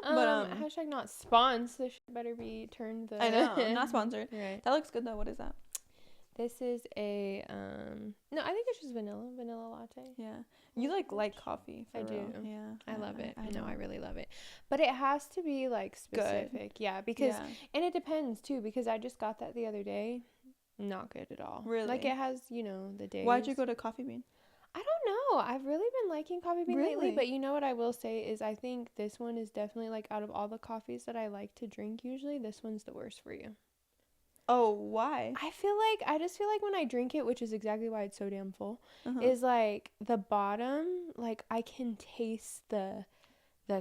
But hashtag not sponsored. This better be turned the. I know, not sponsored. Right. That looks good though. What is that? This is a no, I think it's just vanilla latte. Yeah, you like coffee. For I do. real. Yeah, I love it. I I really love it. But it has to be like specific. Good. Yeah, because and it depends too, because I just got that the other day. Not good at all. Really? Like it has, the days. Why'd you go to Coffee Bean? I don't know. I've really been liking Coffee Bean lately, but you know what I will say is I think this one is definitely like out of all the coffees that I like to drink usually, this one's the worst for you. Oh, why? I just feel like when I drink it, which is exactly why it's so damn full, is like the bottom, like I can taste the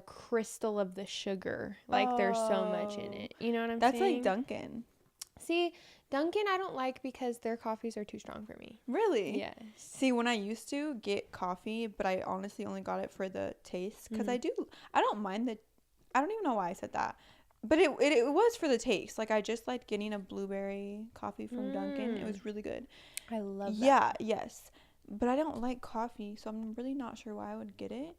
crystal of the sugar. Like there's so much in it. You know what I'm saying? That's like Dunkin'. See, Dunkin' I don't like because their coffees are too strong for me. Really? Yes. See, when I used to get coffee, but I honestly only got it for the taste, because I don't mind I don't even know why I said that. But it was for the taste. Like, I just liked getting a blueberry coffee from Dunkin'. It was really good. I love that. Yeah, yes. But I don't like coffee, so I'm really not sure why I would get it.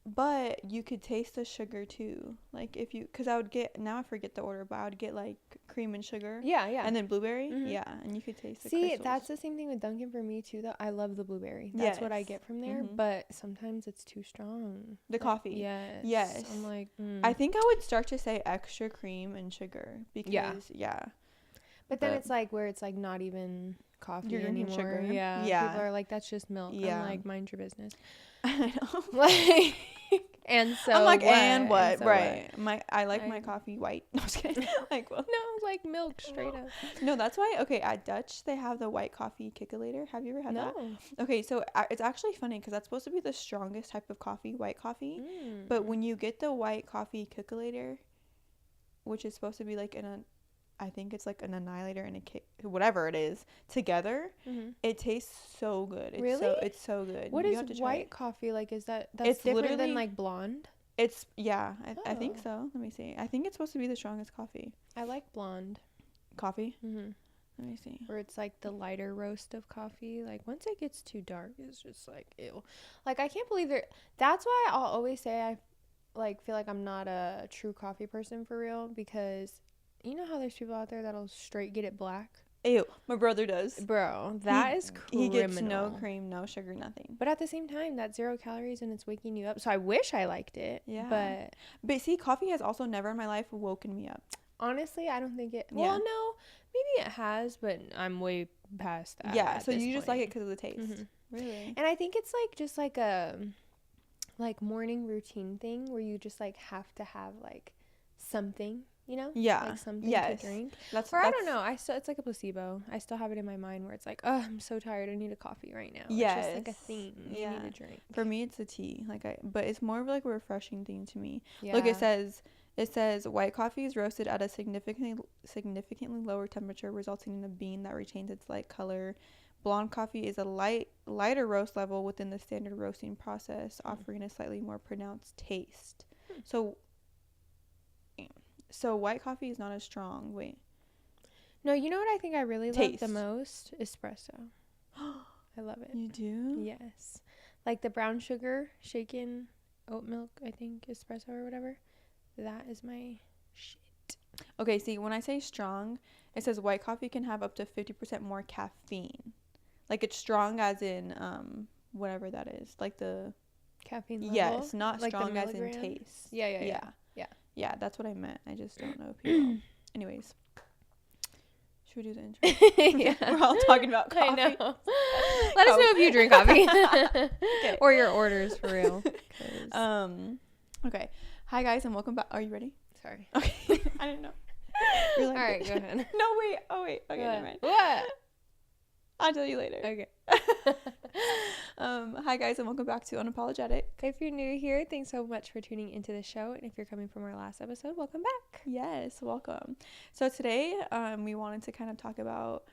But you could taste the sugar, too. Like, because I would get, now I forget the order, but I would get, like, cream and sugar. Yeah, yeah. And then blueberry. Yeah, and you could taste the crystals. See, that's the same thing with Dunkin' for me, too, though. I love the blueberry. That's what I get from there, but sometimes it's too strong. The coffee. Yes. Yes. I'm like, I think I would start to say extra cream and sugar, because, But then it's like where it's like not even coffee you're drinking anymore. sugar. Yeah. People are like, that's just milk. Yeah. I'm like, mind your business. I know. Like, and so I'm like, what? and what? And so right. What? I like my coffee white. No, I was kidding. Like, well. No, like milk straight up. No, that's why. Okay, at Dutch they have the white coffee kickulator. Have you ever had that? No. Okay, so it's actually funny because that's supposed to be the strongest type of coffee, white coffee. But when you get the white coffee kickulator, which is supposed to be like I think it's like an annihilator and whatever it is together. It tastes so good. It's so good. What is white coffee like? Is that's different than like blonde? It's I think so. Let me see. I think it's supposed to be the strongest coffee. I like blonde coffee. Let me see. Where it's like the lighter roast of coffee. Like once it gets too dark, it's just like ew. Like I can't believe that's why I'll always say I like feel like I'm not a true coffee person for real, because you know how there's people out there that'll straight get it black? Ew, my brother does. Bro, that is criminal. He gets no cream, no sugar, nothing. But at the same time, that's 0 calories and it's waking you up. So I wish I liked it. Yeah. But see, coffee has also never in my life woken me up. Honestly, I don't think it. Yeah. Well, no, maybe it has, but I'm way past that. Yeah, so you just like it because of the taste. Really? And I think it's like just like a morning routine thing where you just like have to have like something. You know? Yeah. Like something to drink. I don't know. It's like a placebo. I still have it in my mind where it's like, oh, I'm so tired. I need a coffee right now. Yes. It's just like a thing you need to drink. For me, it's a tea. But it's more of like a refreshing thing to me. Yeah. Look, it says white coffee is roasted at a significantly lower temperature, resulting in a bean that retains its light color. Blonde coffee is a lighter roast level within the standard roasting process, offering a slightly more pronounced taste. So white coffee is not as strong. Wait. No, you know what I think I really love the most? Espresso. I love it. You do? Yes. Like the brown sugar, shaken oat milk, I think, espresso or whatever. That is my shit. Okay, see, when I say strong, it says white coffee can have up to 50% more caffeine. Like it's strong as in whatever that is. Like the caffeine level? Yes, not like strong as in taste. Yeah. Yeah, that's what I meant. I just don't know if you know. Anyways. Should we do the intro? Yeah. We're all talking about coffee. I know. Let us know if you drink coffee. Okay. Or your orders, for real. Okay. Hi, guys, and welcome back. Are you ready? Sorry. Okay. I didn't know. You're like, all right, go ahead. No, wait. Oh, wait. Okay, never mind. What? I'll tell you later. Okay. Hi guys, and welcome back to Unapologetic. If you're new here, thanks so much for tuning into the show, and if you're coming from our last episode, welcome back. Yes, welcome. So today we wanted to kind of talk about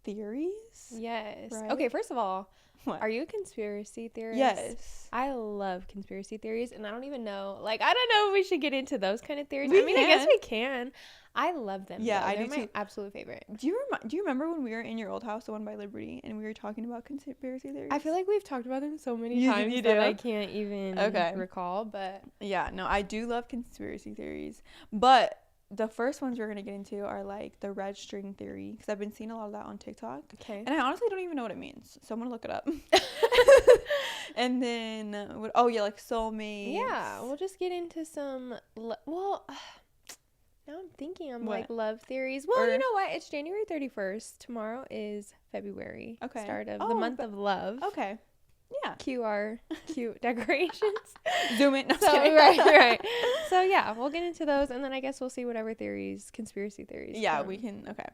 theories. Yes. Right? Okay, first of all, what? Are you a conspiracy theorist? Yes. I love conspiracy theories, and I don't even know, like, I don't know if we should get into those kind of theories. I guess we can. I love them. Yeah, I They're do my too. absolute favorite. Do you remember when we were in your old house, the one by Liberty, and we were talking about conspiracy theories? I feel like we've talked about them so many times that I can't even recall, but yeah, no, I do love conspiracy theories, but the first ones we're gonna get into are like the red string theory, because I've been seeing a lot of that on TikTok. Okay. And I honestly don't even know what it means, so I'm gonna look it up. And then like Soulmates. Yeah, we'll just get into some. Now I'm thinking like love theories. Well, you know what? It's January 31st. Tomorrow is February. Okay. Start of the month of love. Okay. Yeah. Cute decorations. Zoom it. No, right. So yeah, we'll get into those, and then I guess we'll see whatever conspiracy theories. Yeah, we can. Okay.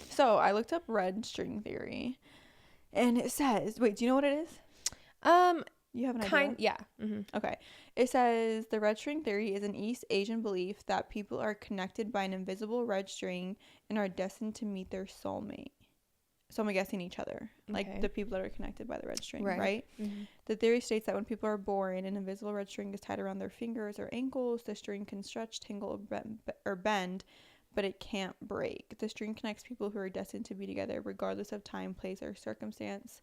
So I looked up red string theory, and it says, wait, do you know what it is? You have an idea? Yeah. Mm-hmm. Okay. It says the red string theory is an East Asian belief that people are connected by an invisible red string and are destined to meet their soulmate. So I'm guessing each other, like the people that are connected by the red string, right? Mm-hmm. The theory states that when people are born, an invisible red string is tied around their fingers or ankles. The string can stretch, tingle, or bend, but it can't break. The string connects people who are destined to be together, regardless of time, place, or circumstance.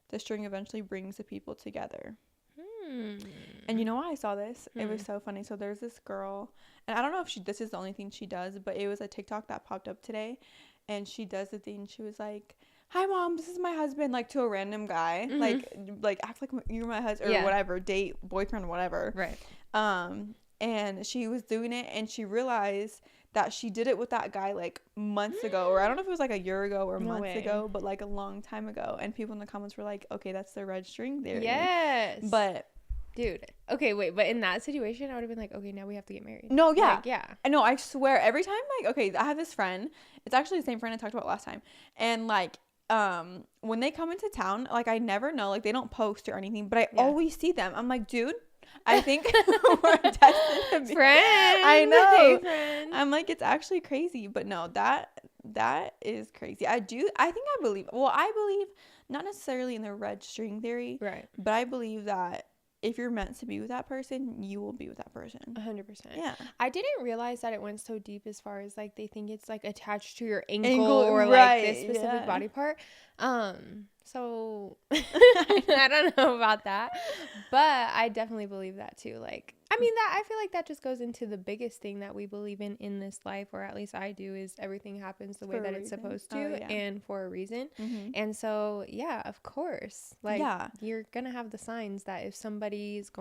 The string eventually brings the people together. And you know why I saw this? It was so funny. So there's this girl, and I don't know if this is the only thing she does, but it was a TikTok that popped up today, and she does the thing. She was like, "Hi mom, this is my husband," like to a random guy, like act like you're my husband or whatever, date, boyfriend, whatever. Right. And she was doing it, and she realized that she did it with that guy like months ago, or I don't know if it was like a year ago or months ago, but like a long time ago. And people in the comments were like, "Okay, that's the red string theory." Yes. But dude, okay, wait, but in that situation, I would have been like, "Okay, now we have to get married." No, yeah, like, yeah. I know. I swear, every time, like, okay, I have this friend. It's actually the same friend I talked about last time, and like, when they come into town, like, I never know, like, they don't post or anything, but I always see them. I'm like, dude, I think we're destined to be friends. I know. Hey, friend. I'm like, it's actually crazy, but no, that is crazy. I believe not necessarily in the red string theory, right? But I believe that if you're meant to be with that person, you will be with that person. 100%. Yeah. I didn't realize that it went so deep as far as like they think it's like attached to your ankle or like this specific body part. So I don't know about that, but I definitely believe that too. Like, I mean, that I feel like that just goes into the biggest thing that we believe in this life, or at least I do, is everything happens the way that it's supposed to and for a reason. Mm-hmm. And so, yeah, of course, like you're going to have the signs that if somebody's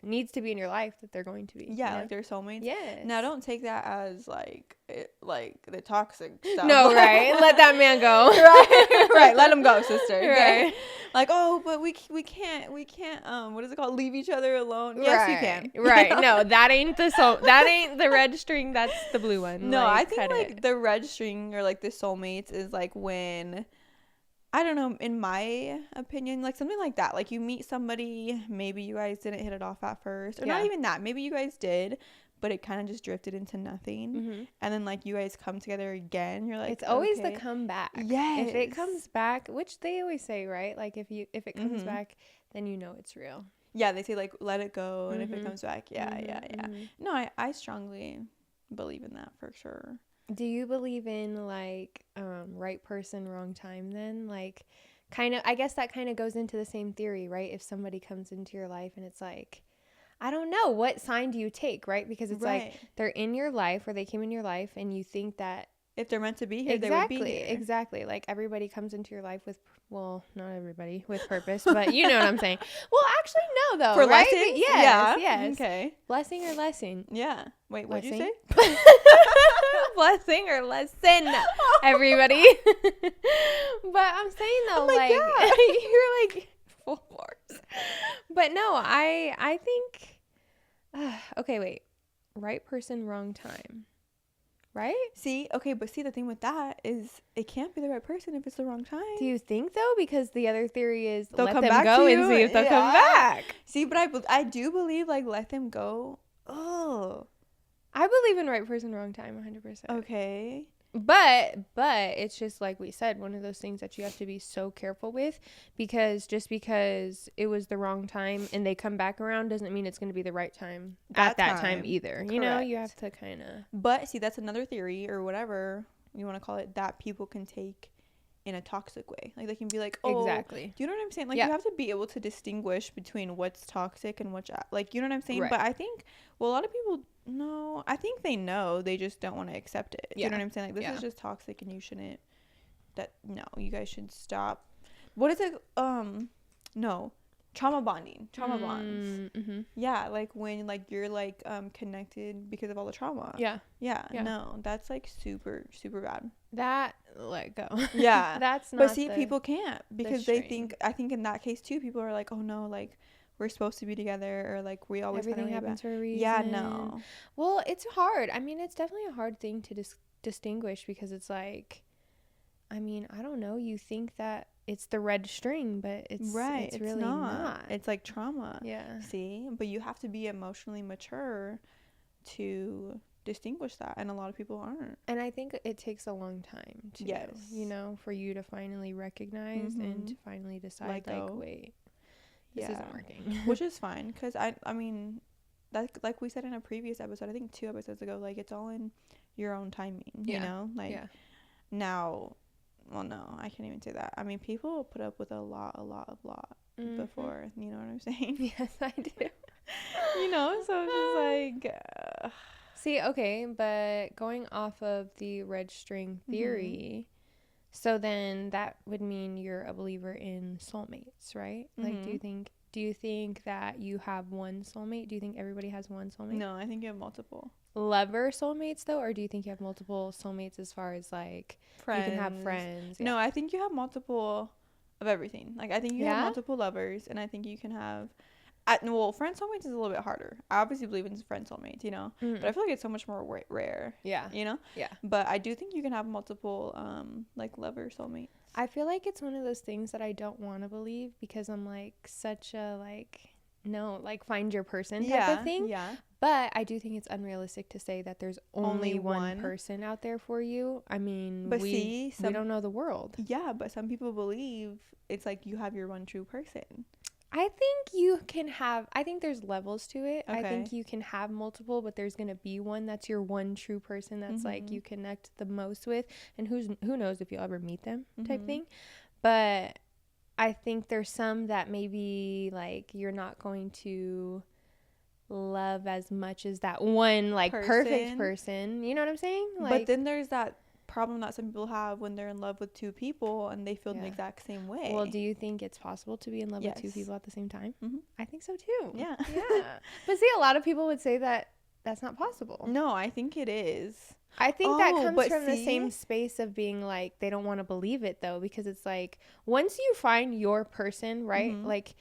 needs to be in your life, that they're going to be. Yeah, like their soulmates. Yes. Now, don't take that as like the toxic stuff. No, right? Let that man go. right. Let him go, sister. Okay? Right. Like, oh, but we can't. What is it called? Leave each other alone. Yes, you can. Right. No, that ain't the red string. That's the blue one. No, I think like the red string or like the soulmates is like when, I don't know, in my opinion, like something like that. Like you meet somebody, maybe you guys didn't hit it off at first, or not even that. Maybe you guys did, but it kind of just drifted into nothing. Mm-hmm. And then like you guys come together again. You're like, it's always the comeback. Yes. If it comes back, which they always say, right? Like if it comes back, then you know it's real. Yeah, they say like let it go, and if it comes back, yeah. No, I strongly believe in that for sure. Do you believe in like right person, wrong time then? Like kind of, I guess that kind of goes into the same theory, right? If somebody comes into your life and it's like, I don't know, what sign do you take, right? Because it's like they're in your life, or they came in your life, and you think that if they're meant to be here, they would be here. Exactly. Like everybody comes into your life with, well, not everybody with purpose, but you know what I'm saying. Well, actually, no, though. For right? lessons? Yes. Okay. Blessing or lesson? Yeah. Wait, what did you say? Blessing or lesson, everybody. But I'm saying though, like you're like full force. But no, I think. Okay, wait. Right person, wrong time. Right? But the thing with that is it can't be the right person if it's the wrong time. Do you think though? Because the other theory is they'll let come them back go to and see if they'll come back. See, but I do believe like let them go. Oh, I believe in right person, wrong time, 100%. Okay. But it's just like we said, one of those things that you have to be so careful with, because just because it was the wrong time and they come back around doesn't mean it's going to be the right time at that time either. Correct. You know, you have to kind of. But see, that's another theory or whatever you want to call it that people can take in a toxic way. Like they can be like, oh, exactly. Do you know what I'm saying? Like you have to be able to distinguish between what's toxic and what's like, you know what I'm saying? Right. But I think, well, a lot of people know. I think they know. They just don't want to accept it. Yeah. You know what I'm saying? Like this is just toxic, and you shouldn't. No, you guys should stop. What is it? No. Trauma bonds. Mm-hmm. Yeah, like when like you're like connected because of all the trauma. Yeah. No, that's like super bad. That let go. Yeah. That's not. But see, people can't because they think. I think in that case too, people are like, oh no, like we're supposed to be together, or like we always everything happens for a reason. Yeah, no. Well, it's hard. I mean, it's definitely a hard thing to distinguish because it's like, I mean, I don't know. You think that it's the red string, but it's right. It's really not. It's like trauma. Yeah. See, but you have to be emotionally mature to distinguish that, and a lot of people aren't. And I think it takes a long time to, you know, for you to finally recognize and to finally decide, like, wait, this isn't working. Which is fine, because I mean, that, like we said in a previous episode, I think 2 episodes ago, like it's all in your own timing. You know, like now. Well, no, I can't even say that. I mean, people put up with a lot before. You know what I'm saying? Yes, I do. You know, so it's just like... See, okay, but going off of the red string theory, so then that would mean you're a believer in soulmates, right? Like, do you think that you have one soulmate? Do you think everybody has one soulmate? No, I think you have multiple. Lover soulmates though, or do you think you have multiple soulmates as far as like friends? You can have friends. No, I think you have multiple of everything. Like I think you have multiple lovers, and I think you can have well, friend soulmates is a little bit harder. I obviously believe in friend soulmates, you know, but I feel like it's so much more rare. Yeah, you know. Yeah, but I do think you can have multiple like lover soulmates. I feel like it's one of those things that I don't want to believe because I'm like such a like no, like find your person type of thing. Yeah. But I do think it's unrealistic to say that there's only one person out there for you. I mean, but we don't know the world. Yeah, but some people believe it's like you have your one true person. I think there's levels to it. Okay. I think you can have multiple, but there's going to be one that's your one true person that's like you connect the most with, and who knows if you'll ever meet them type thing. But I think there's some that maybe like you're not going to love as much as that one like perfect person. You know what I'm saying? Like, but then there's that problem that some people have when they're in love with 2 people and they feel the exact same way. Well, do you think it's possible to be in love with 2 people at the same time? I think so too. Yeah. But see, a lot of people would say that that's not possible. No, I think it is. I think that comes from the same space of being like they don't want to believe it though, because it's like once you find your person, right? Like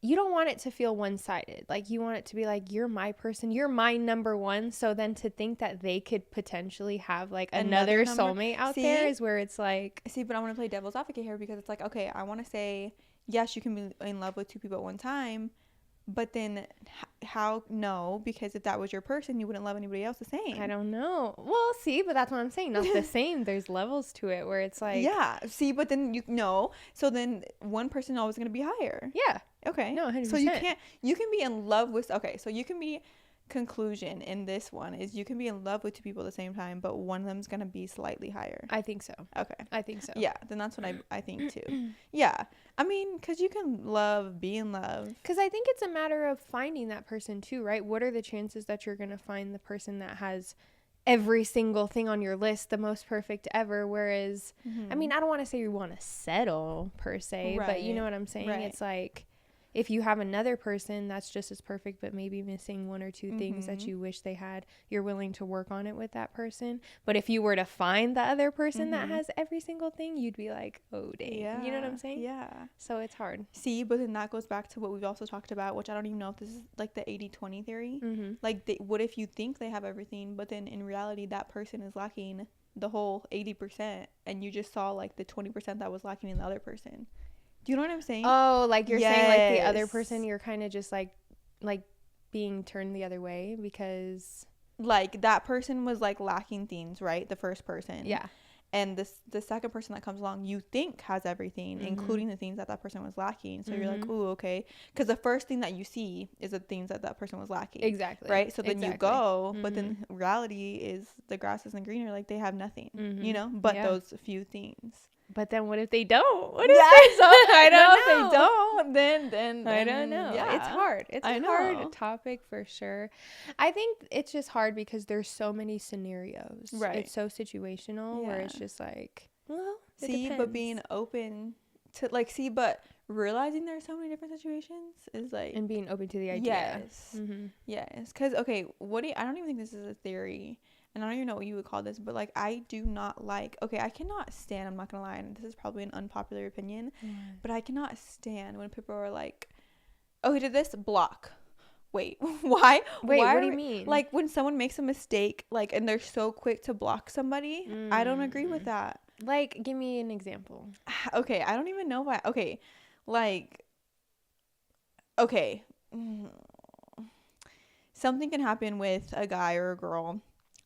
you don't want it to feel one-sided. Like you want it to be like, you're my person, you're my number one. So then to think that they could potentially have like another soulmate out there is where it's like, but I want to play devil's advocate here, because it's like, okay, I want to say yes, you can be in love with 2 people at one time, but then how? No, because if that was your person, you wouldn't love anybody else the same. I don't know. Well, see, but that's what I'm saying. Not the same. There's levels to it where it's like, yeah. See, but then so then one person always going to be higher. Yeah. Okay. No, 100%. So you can be in love with, so you can be, conclusion in this one is you can be in love with 2 people at the same time, but one of them's going to be slightly higher. I think so. Okay. I think so. Yeah, then that's what I think too. Yeah. I mean, because you can be in love. Because I think it's a matter of finding that person too, right? What are the chances that you're going to find the person that has every single thing on your list, the most perfect ever? Whereas, I mean, I don't want to say you want to settle per se, but you know what I'm saying? Right. It's like, if you have another person that's just as perfect, but maybe missing 1 or 2 things that you wish they had, you're willing to work on it with that person. But if you were to find the other person that has every single thing, you'd be like, oh, dang. Yeah. You know what I'm saying? Yeah. So it's hard. See, but then that goes back to what we've also talked about, which I don't even know if this is like the 80-20 theory. Like, what if you think they have everything, but then in reality, that person is lacking the whole 80%, and you just saw like the 20% that was lacking in the other person? Do you know what I'm saying? Oh, like you're saying like the other person, you're kind of just like being turned the other way because like that person was like lacking things, right? The first person. Yeah. And the second person that comes along, you think has everything, including the things that person was lacking. So you're like, ooh, okay. Because the first thing that you see is the things that person was lacking. Exactly. Right? So then you go, but then reality is the grass isn't greener. Like, they have nothing, you know? But those few things. But then what if they don't? What if they don't? I don't know. If they don't, then I don't know. Yeah. It's hard. It's a hard topic for sure. I think it's just hard because there's so many scenarios. Right. It's so situational where it's just like, well, it depends. But being open to like, but realizing there's so many different situations is like, and being open to the idea. Yes. Yes. Because, okay, I don't even think this is a theory. And I don't even know what you would call this, but like, I do not like, okay, I cannot stand, I'm not gonna lie, and this is probably an unpopular opinion, but I cannot stand when people are like, okay, did this block? Wait, why? Wait, what do you mean? Like, when someone makes a mistake, like, and they're so quick to block somebody, I don't agree with that. Like, give me an example. Okay, I don't even know why. Okay, like, okay, something can happen with a guy or a girl.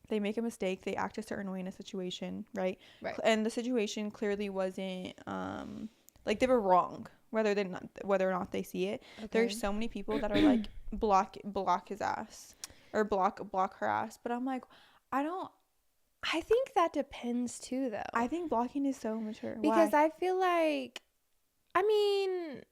They make a mistake, they act a certain way in a situation, right? And the situation clearly wasn't like, they were wrong, whether or not they see it. There's so many people that are like, block his ass or block her ass, but I'm like, I think that depends too, though. I think blocking is so mature. Because why? I feel like, I mean,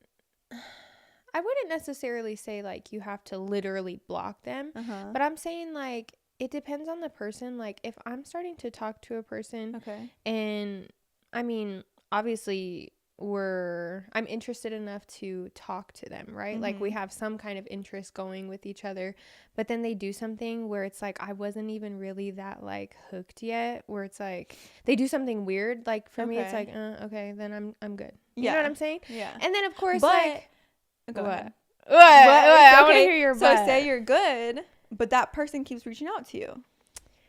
I wouldn't necessarily say like you have to literally block them, but I'm saying like, it depends on the person. Like, if I'm starting to talk to a person, and I mean, obviously I'm interested enough to talk to them, right? Like, we have some kind of interest going with each other, but then they do something where it's like, I wasn't even really that like hooked yet, where it's like they do something weird. Like, for me, it's like, okay, then I'm good. You know what I'm saying? Yeah. And then of course, like, go ahead. What? I want to hear your butt. So say you're good, but that person keeps reaching out to you.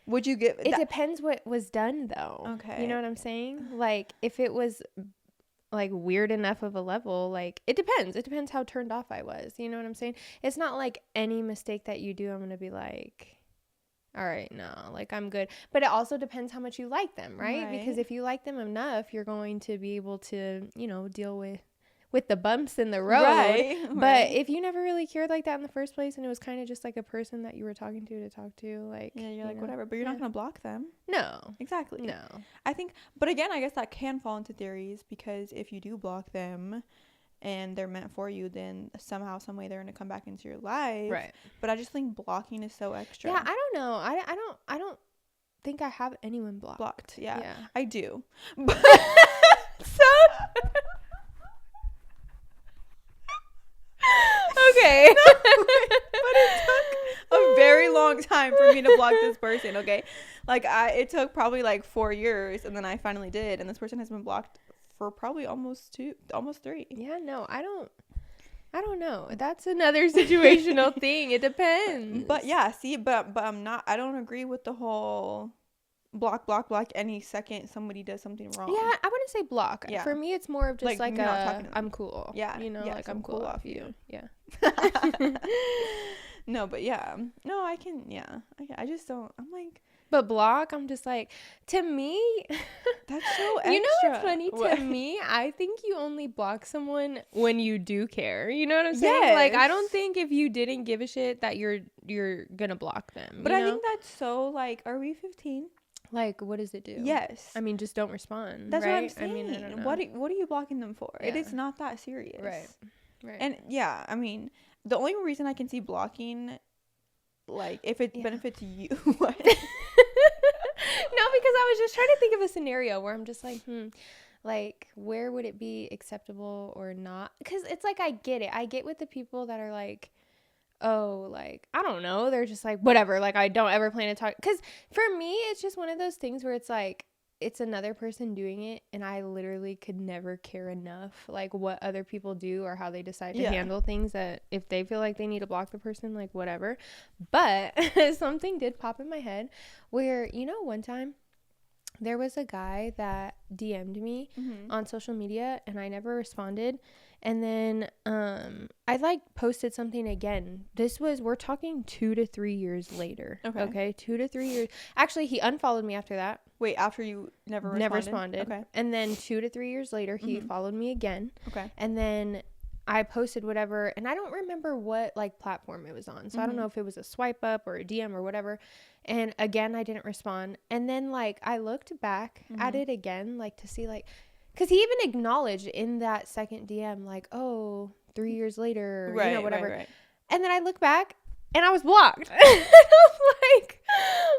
Would you give it? Depends what was done, though. Okay. You know what I'm saying? Like, if it was like weird enough of a level, like, it depends how turned off I was. You know what I'm saying? It's not like any mistake that you do, I'm going to be like, all right, no, like, I'm good. But it also depends how much you like them, right? Because if you like them enough, you're going to be able to, you know, deal with the bumps in the road. But if you never really cared like that in the first place, and it was kind of just like a person that you were talking to talk to, like, you're like, whatever, but you're not gonna block them. No, exactly. No, I think, but again, I guess that can fall into theories, because if you do block them and they're meant for you, then somehow, some way, they're gonna come back into your life, right? But I just think blocking is so extra. Yeah, I don't know. I don't think I have anyone blocked. Yeah. I do. But okay. But it took a very long time for me to block this person, okay? Like, it took probably like 4 years, and then I finally did, and this person has been blocked for probably almost 3. Yeah, no, I don't know. That's another situational thing. It depends. But yeah, but I don't agree with the whole block any second somebody does something wrong. Yeah, I wouldn't say block. Yeah. For me, it's more of just like I'm cool. Yeah. You know, like, I'm cool off you. Yeah. No, but yeah. No, I can, yeah. I just don't, I'm like. But block, I'm just like, to me. That's so extra. You know what's funny? To me, I think you only block someone when you do care. You know what I'm saying? Yes. Like, I don't think if you didn't give a shit that you're gonna block them. But I think that's so, like, are we 15? Like, what does it do? Yes. I mean, just don't respond. That's right? what I'm saying. I mean, I don't know. What are you blocking them for? Yeah. It is not that serious. Right. And yeah, I mean, the only reason I can see blocking, like, if it benefits you. What? No, because I was just trying to think of a scenario where I'm just like, like, where would it be acceptable or not? Because it's like, I get it. I get with the people that are like, oh, like, I don't know, they're just like, whatever, like, I don't ever plan to talk. Because for me, it's just one of those things where it's like, it's another person doing it, and I literally could never care enough, like, what other people do or how they decide to handle things, that if they feel like they need to block the person, like, whatever. But something did pop in my head where, you know, one time there was a guy that DM'd me on social media and I never responded. And then I like posted something again. We're talking 2 to 3 years later. Okay. 2 to 3 years. Actually, he unfollowed me after that. Wait, after you never responded? Okay. And then 2 to 3 years later, he followed me again. Okay. And then I posted whatever, and I don't remember what like platform it was on. So I don't know if it was a swipe up or a DM or whatever. And again, I didn't respond. And then like I looked back at it again, like to see like, because he even acknowledged in that second DM, like, oh, 3 years later, right, you know, whatever. Right. And then I look back and I was blocked. And I'm like,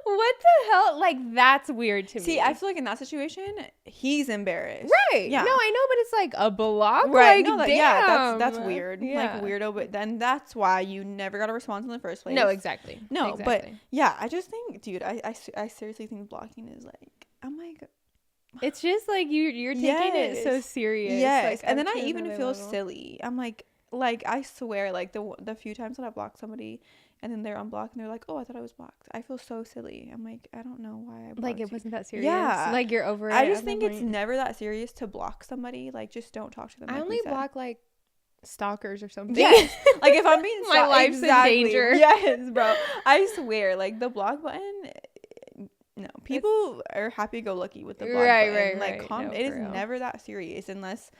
what the hell? Like, that's weird to me. See, I feel like in that situation, he's embarrassed. Right. Yeah. No, I know, but it's like a block. Right. Like, No, damn. yeah, that's weird. Yeah. Like, weirdo, but then that's why you never got a response in the first place. No, exactly. No, exactly. but yeah, I just think, dude, I seriously think blocking is like, I'm like, it's just like you're taking it so serious. Yes. Like, And then I even feel silly. I'm like I swear, like the few times that I block somebody and then they're unblocked and they're like, oh, I thought I was blocked. I feel so silly. I'm like, I don't know why I blocked like it you. wasn't that serious. Yeah. Like you're over it. I just think it's never that serious to block somebody. Like, just don't talk to them. I only block like stalkers or something. Yes. Like if I'm being my life's in danger. Yes, bro. I swear, like the block button. No, people are happy-go-lucky with the block button. Like, it is never that serious unless.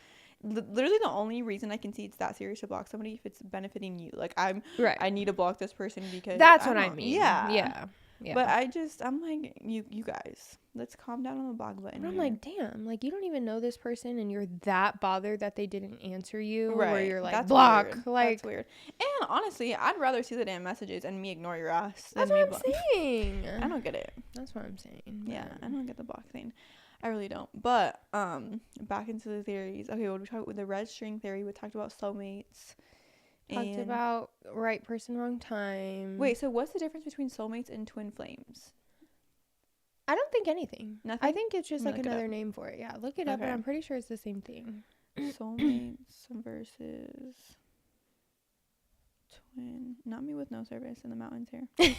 Literally the only reason I can see it's that serious to block somebody if it's benefiting you. Like I need to block this person because that's what I mean. Yeah. But I'm like, you guys, let's calm down on the block button. And I'm like, damn, like you don't even know this person and you're that bothered that they didn't answer you. Right. Or you're like, that's block. Weird. Like, that's weird. And honestly, I'd rather see the damn messages and me ignore your ass than that's me what I'm saying. I don't get it. That's what I'm saying. Yeah, I don't get the block thing. I really don't. But back into the theories. Okay, what we talked with the red string theory. We talked about soulmates. Talked about right person, wrong time. Wait, so what's the difference between soulmates and twin flames? I don't think anything. Nothing? I think it's just like another name for it. Yeah, look it up, and I'm pretty sure it's the same thing. Soulmates versus twin. Not me with no service in the mountains here.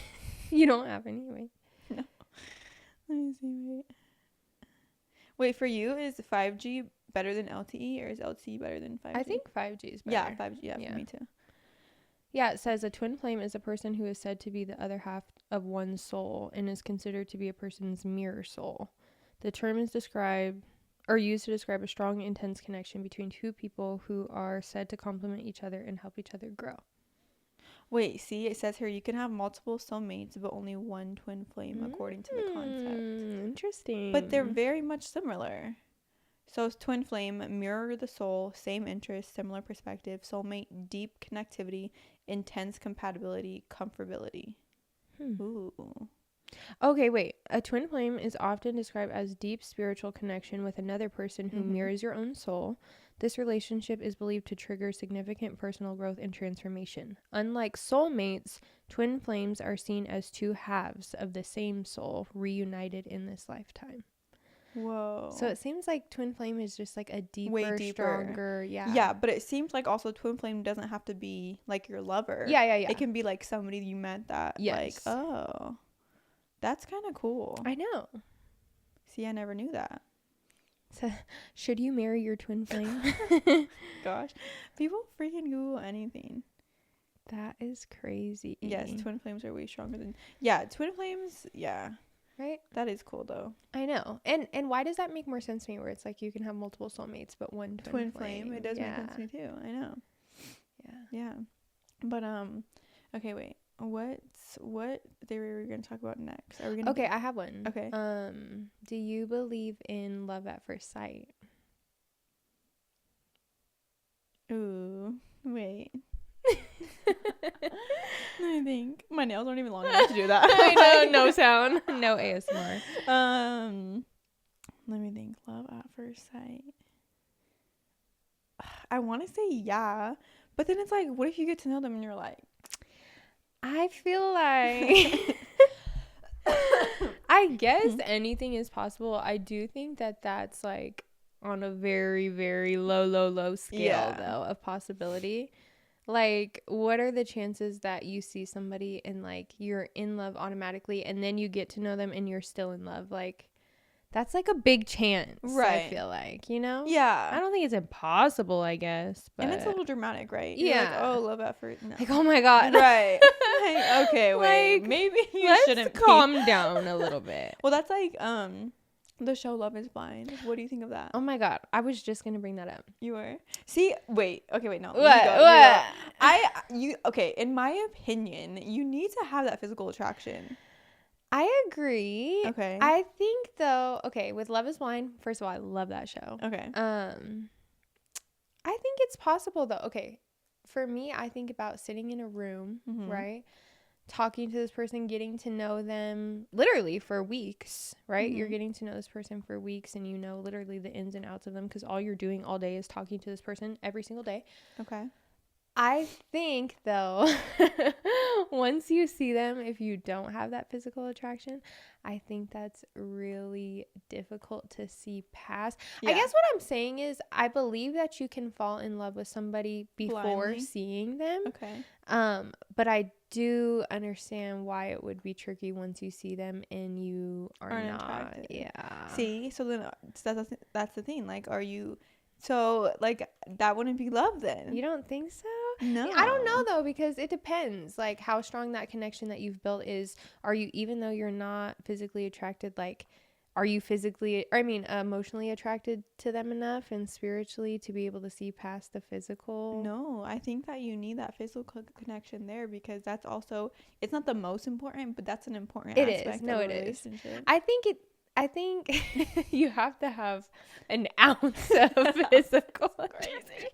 You don't have any, wait. No. Let me see, Wait, for you, is 5G better than LTE or is LTE better than 5G? I think 5G is better. Yeah, 5G. Yeah, for me too. Yeah, it says a twin flame is a person who is said to be the other half of one's soul and is considered to be a person's mirror soul. The term is used to describe a strong, intense connection between two people who are said to complement each other and help each other grow. Wait, see, it says here you can have multiple soulmates, but only one twin flame, according to the concept. Interesting. But they're very much similar. So twin flame, mirror the soul, same interests, similar perspective, soulmate, deep connectivity, intense compatibility, comfortability. Ooh. Okay, wait. A twin flame is often described as deep spiritual connection with another person who mirrors your own soul. This relationship is believed to trigger significant personal growth and transformation. Unlike soulmates, twin flames are seen as two halves of the same soul reunited in this lifetime. Whoa. So it seems like twin flame is just like a deeper, stronger, Yeah, but it seems like also twin flame doesn't have to be like your lover. Yeah. It can be like somebody you met that like, oh, that's kind of cool. I know. See, I never knew that. So, should you marry your twin flame? Gosh, people freaking Google anything. That is crazy. Yes, twin flames are way stronger than... Yeah, twin flames, yeah. Right? That is cool, though. I know. And why does that make more sense to me, where it's like you can have multiple soulmates, but one twin flame? It does make sense to me, too. I know. Yeah. But, okay, wait. What theory are we going to talk about next? Are we gonna I have one. Okay. Do you believe in love at first sight? Ooh, wait. Let me think. My nails aren't even long enough to do that. I know, no sound, no ASMR. Let me think. Love at first sight. I want to say yeah, but then it's like, what if you get to know them and you're like, I feel like I guess anything is possible. I do think that that's like on a very, very low scale though of possibility. Like, what are the chances that you see somebody and like you're in love automatically and then you get to know them and you're still in love? Like, that's like a big chance, right? I feel like, you know? Yeah. I don't think it's impossible, I guess, but And it's a little dramatic, right? Yeah. You're like, oh, love at first. No. Like, oh my God. Right. Like, okay, wait. Like, maybe you let's shouldn't calm down a little bit. Well, that's like the show Love is Blind. What do you think of that? Oh my God. I was just going to bring that up. You were? See, wait. Okay, wait, no. What? Okay, in my opinion, you need to have that physical attraction. I agree. Okay. I think though, okay, with Love is Blind, first of all, I love that show. Okay. I think it's possible though. Okay. For me, I think about sitting in a room, right? Talking to this person, getting to know them literally for weeks, right? You're getting to know this person for weeks and you know literally the ins and outs of them because all you're doing all day is talking to this person every single day. Okay. I think though, once you see them, if you don't have that physical attraction, I think that's really difficult to see past. Yeah. I guess what I'm saying is I believe that you can fall in love with somebody before blindly seeing them. Okay. But I do understand why it would be tricky once you see them and you are not attracted. Yeah. See, so then that's the thing. Like, are you? So, like, that wouldn't be love then. You don't think so? No. I don't know, though, because it depends, like, how strong that connection that you've built is. Are you, even though you're not physically attracted, like, are you emotionally attracted to them enough and spiritually to be able to see past the physical? No, I think that you need that physical connection there because that's also, it's not the most important, but that's an important aspect of a relationship. I think you have to have an ounce of physical. Crazy.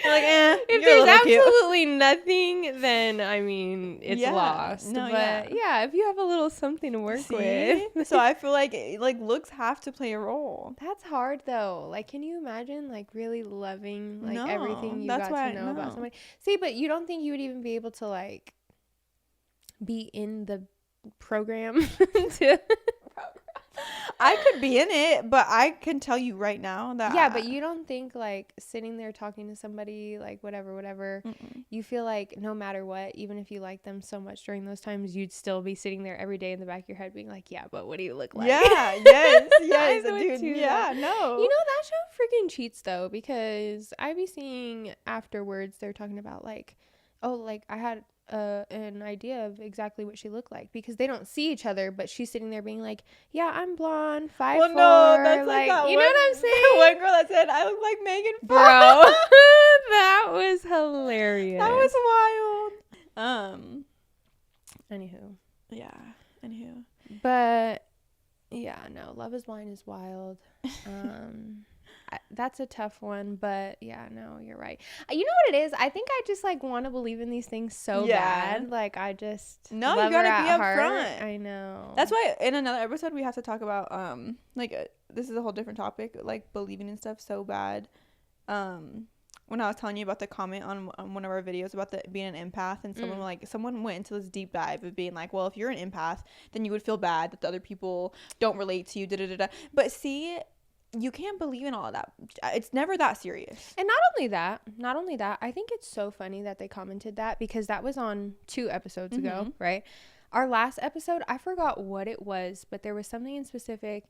You're like, if there's absolutely nothing, then I mean it's lost. No, but yeah, if you have a little something to work with. So I feel like looks have to play a role. That's hard though. Like, can you imagine like really loving like everything you got to know about somebody? See, but you don't think you would even be able to like be in the program to I could be in it, but I can tell you right now that but you don't think like sitting there talking to somebody like whatever you feel like no matter what, even if you like them so much during those times, you'd still be sitting there every day in the back of your head being like, yeah, but what do you look like? Yes dude, yeah, no, you know, that show freaking cheats though, because I be seeing afterwards they're talking about like, oh, like I had an idea of exactly what she looked like because they don't see each other, but she's sitting there being like, yeah, I'm blonde, 5'4". Well, no, that's like that you know what I'm saying? One girl that said I look like Megan Fox. Bro. That was hilarious. That was wild. Anywho, but yeah, no, Love is Blind is wild. That's a tough one, but yeah, no, you're right. You know what it is? I think I just like want to believe in these things so bad. Like I just you gotta be upfront. I know. That's why in another episode we have to talk about this is a whole different topic, like believing in stuff so bad. When I was telling you about the comment on one of our videos about being an empath, and someone went into this deep dive of being like, well, if you're an empath, then you would feel bad that the other people don't relate to you. But see, you can't believe in all of that. It's never that serious. And not only that, I think it's so funny that they commented that because that was on 2 episodes ago, right? Our last episode, I forgot what it was, but there was something in specific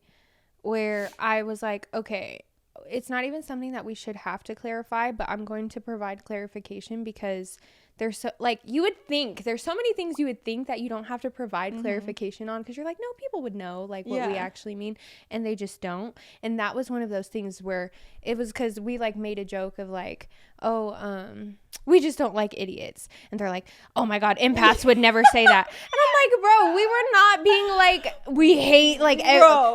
where I was like, okay, it's not even something that we should have to clarify, but I'm going to provide clarification because there's so, like, you would think there's so many things you would think that you don't have to provide clarification on because you're like, no, people would know like what we actually mean, and they just don't. And that was one of those things where it was because we like made a joke of like, we just don't like idiots, and they're like, oh my god, empaths would never say that. And I'm like, bro, we were not being like, we hate like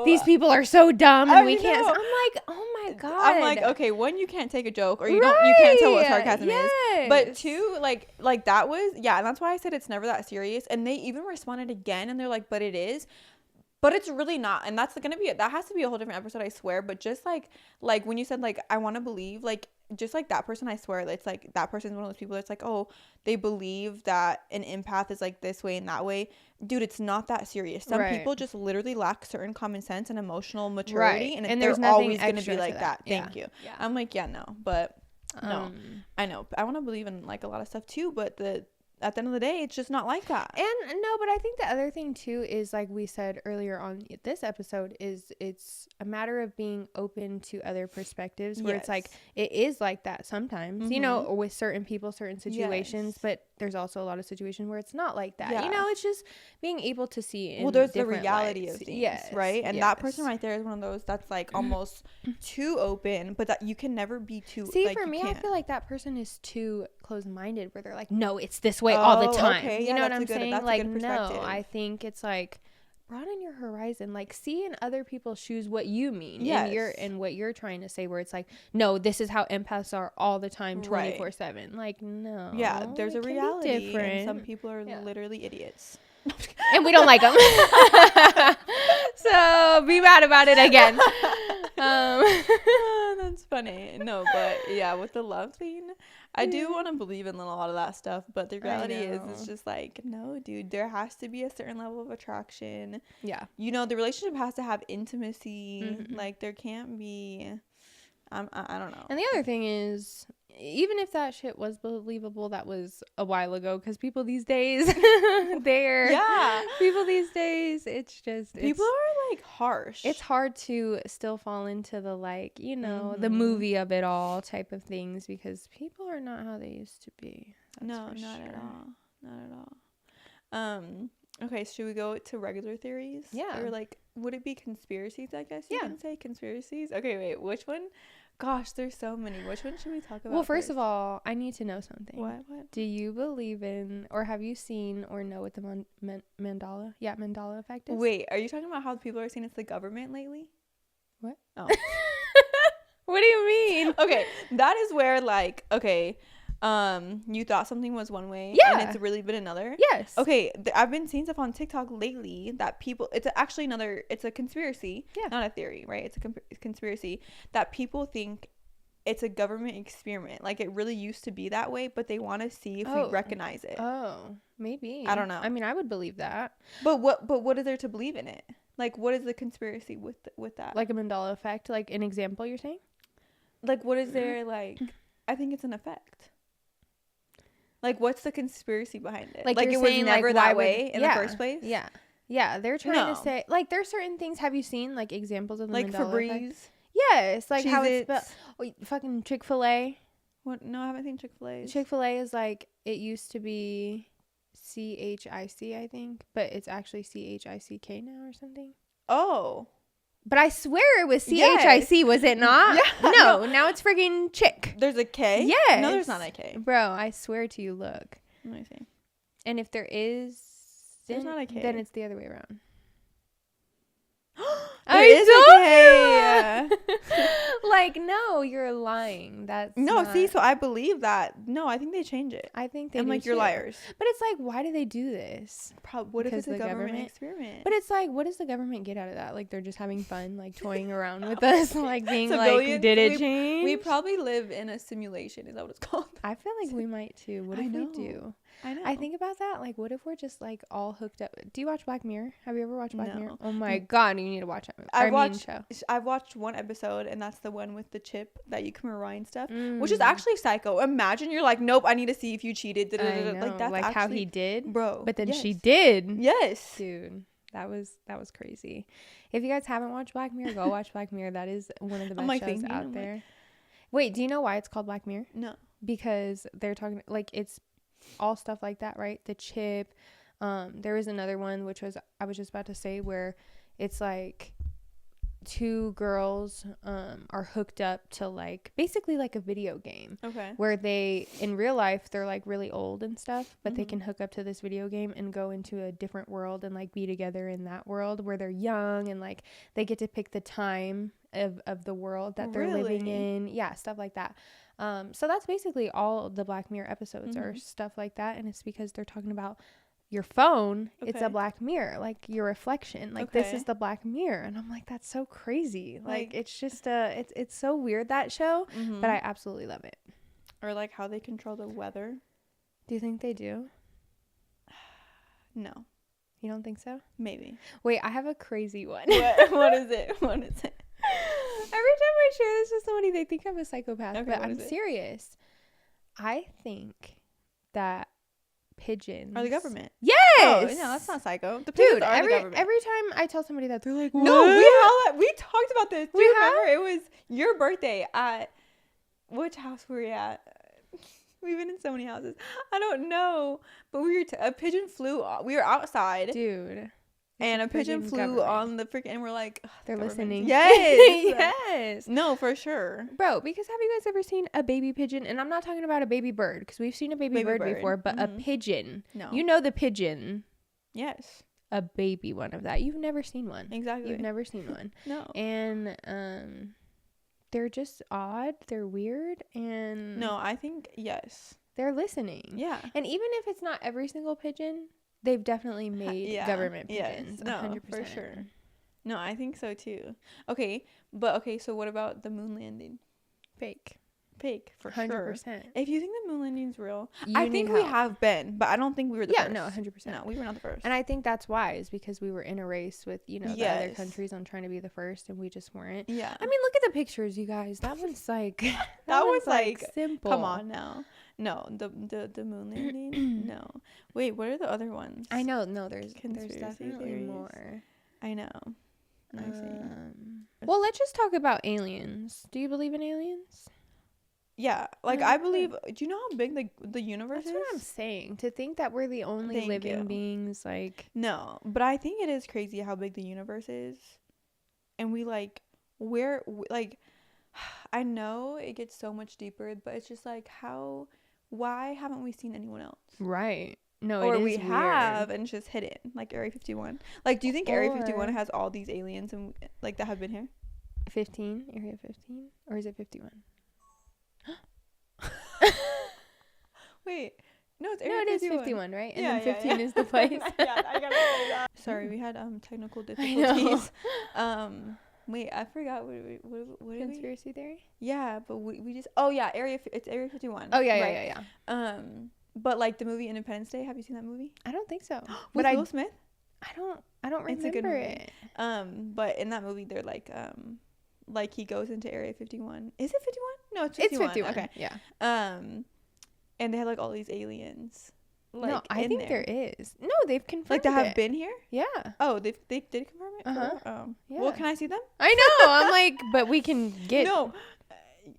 these people are so dumb and we can't. So I'm like, oh my god. I'm like, okay, one, you can't take a joke, or you can't tell what sarcasm is. But 2, like that was and that's why I said it's never that serious. And they even responded again, and they're like, but it is. But it's really not. And that's gonna be that has to be a whole different episode, I swear. But just like when you said like, I want to believe, like just like that person, I swear, it's like that person's one of those people that's like, oh, they believe that an empath is like this way and that way. Dude, it's not that serious. Some people just literally lack certain common sense and emotional maturity, and they're always gonna be like that. Thank you. Yeah. I'm like, yeah, no, but no, I know I want to believe in like a lot of stuff too, but at the end of the day, it's just not like that. And no, but I think the other thing too is, like we said earlier on this episode, is it's a matter of being open to other perspectives, where it's like, it is like that sometimes, you know, with certain people, certain situations, but there's also a lot of situations where it's not like that. You know, it's just being able to see in there's the reality of things, right? And that person yes. right there is one of those that's like almost too open, but that you can never be too. See, like, for me, can't. I feel like that person is too closed-minded, where they're like, no, it's this way all the time. Okay. You know what I'm good, saying? That's Like, a good no, I think it's like, broaden your horizon, like see in other people's shoes what you mean, and what you're trying to say, where it's like, no, this is how empaths are all the time, 24/7. Like, no, there's a reality, and some people are literally idiots. And we don't like them. So be mad about it again. That's funny. No, but yeah, with the love thing, I do want to believe in a lot of that stuff, but the reality is, it's just like, no, dude, there has to be a certain level of attraction. Yeah. You know, the relationship has to have intimacy. Like, there can't be, I don't know. And the other thing is, even if that shit was believable, that was a while ago, because people these days, people these days, it's just, people are like harsh. It's hard to still fall into the, like, you know, the movie of it all type of things, because people are not how they used to be. Not at all. Okay, should we go to regular theories? Yeah. Or like, would it be conspiracies, I guess you can say? Conspiracies? Okay, wait, which one? Gosh, there's so many. Which one should we talk about? Well, first of all, I need to know something. What? Do you believe in, or have you seen or know what the Mandela effect is? Wait, are you talking about how people are saying it's the government lately? What? Oh. What do you mean? Okay, that is where, like, okay, you thought something was one way, and it's really been another. Yes. Okay, I've been seeing stuff on TikTok lately that people, it's a conspiracy, not a theory, right? It's a conspiracy that people think it's a government experiment. Like, it really used to be that way, but they want to see if we recognize it. Oh, maybe. I don't know. I mean, I would believe that. But what is there to believe in it? Like, what is the conspiracy with that? Like a Mandela effect, like an example you're saying? Like, what is there, like, I think it's an effect. Like, what's the conspiracy behind it? Like it was never like, that way in the first place? Yeah. Yeah, they're trying to say, like, there's certain things. Have you seen, like, examples of the Mandela effect? Yes, like how it's spelled. Oh, fucking Chick-fil-A. What? No, I haven't seen Chick-fil-A. Chick-fil-A is, like, it used to be CHIC, I think, but it's actually CHICK now or something. Oh. But I swear it was CHIC, was it not? Yeah. No, now it's friggin' chick. There's a K? Yes. No, there's not a K. Bro, I swear to you, look. Let me see. And if there is, there's not a K. Then it's the other way around. There is a K. Like, no, you're lying. That's no. See, so I believe that. No, I think they change it. I think they. I'm like, you're liars. But it's like, why do they do this? What if it's a government experiment? But it's like, what does the government get out of that? Like, they're just having fun, like toying around with us, like being like, did it change? We probably live in a simulation. Is that what it's called? I feel like we might too. What if we do? I know. I think about that. Like, what if we're just like all hooked up? Do you watch Black Mirror? Have you ever watched Black Mirror? Oh my god, you need to watch it. I've watched one episode, and that's the one with the chip that you can rewind stuff, which is actually psycho. Imagine you're like, nope, I need to see if you cheated. Like, that's like actually, how he did, bro. But then she did. Yes, dude. That was crazy. If you guys haven't watched Black Mirror, go watch Black Mirror. That is one of the best shows out there. Wait, do you know why it's called Black Mirror? No. Because they're talking, like, it's all stuff like that, right? The chip. There was another one, which was, I was just about to say, where it's like two girls are hooked up to, like, basically like a video game. Okay. Where they, in real life, they're like really old and stuff, but they can hook up to this video game and go into a different world and like be together in that world where they're young, and like they get to pick the time of the world that they're living in. Yeah, stuff like that. So that's basically all the Black Mirror episodes are stuff like that, and it's because they're talking about your phone. It's a black mirror, like your reflection, like this is the black mirror. And I'm like, that's so crazy. Like, it's just it's so weird, that show, but I absolutely love it. Or like how they control the weather. Do you think they do? No. You don't think so? Maybe. Wait, I have a crazy one. What is it? What is it? Every time I share this with somebody, they think I'm a psychopath, but I'm serious. I think that pigeons Or the government. Yes. Oh, no, that's not psycho. The pigeons Dude, are the government. every time I tell somebody that, they're like, what? No, we talked about this. Do you remember? It was your birthday at which house were we at? We've been in so many houses. I don't know, but we were a pigeon flew. We were outside, dude, and a pigeon flew on the freaking. And we're like, they're listening. Yes, yes. No, for sure, bro. Because have you guys ever seen a baby pigeon? And I'm not talking about a baby bird, because we've seen a baby bird before, but a pigeon. No, you know the pigeon. Yes. A baby one of that. You've never seen one. Exactly. You've never seen one. No. And they're just odd. They're weird. And no, I think yes. They're listening. Yeah. And even if it's not every single pigeon, they've definitely made government pigeons. Yes. No, 100%. for sure. No, I think so too. Okay, so what about the moon landing? Fake, for 100%. sure. If you think the moon landing's real, you I think we have been, but I don't think we were the first. Yeah, no, 100%. No, we were not the first. And I think that's why, is because we were in a race with, the other countries on trying to be the first, and we just weren't. Yeah. I mean, look at the pictures, you guys. That one's like that was like simple. Come on now. No, the moon landing. No. Wait, what are the other ones? I know. No, there's Conspiracy definitely theories. more. I know. I see. Well, let's just talk about aliens. Do you believe in aliens? Yeah, like I believe. Do you know how big the universe is? That's what I'm saying. To think that we're the only living beings, like. No, but I think it is crazy how big the universe is, and I know it gets so much deeper, but it's just like why haven't we seen anyone else? Right. No, or it is we weird. have and it's just hidden, like Area 51. Like, do you think Area 51 has all these aliens and like that have been here? 15, Area 15, or is it 51? Wait, no, it's Area 51. It is 51, right? And then 15 yeah. is the place. Yeah, I gotta say that. Sorry, we had technical difficulties. Wait, I forgot what Conspiracy theory? Yeah, but we just it's Area 51. Oh yeah, right? Yeah. But like the movie Independence Day, have you seen that movie? I don't think so. With Will Smith? I don't remember it's a good movie. it. But in that movie they're like he goes into Area 51. Is it 51? No, it's 51. It's 51. Okay. Yeah. And they had like all these aliens. Like, no, I think there is. No, they've confirmed like they have been here. Yeah. Oh, they did confirm it. Yeah. Well, can I see them? I know. I'm like, but we can get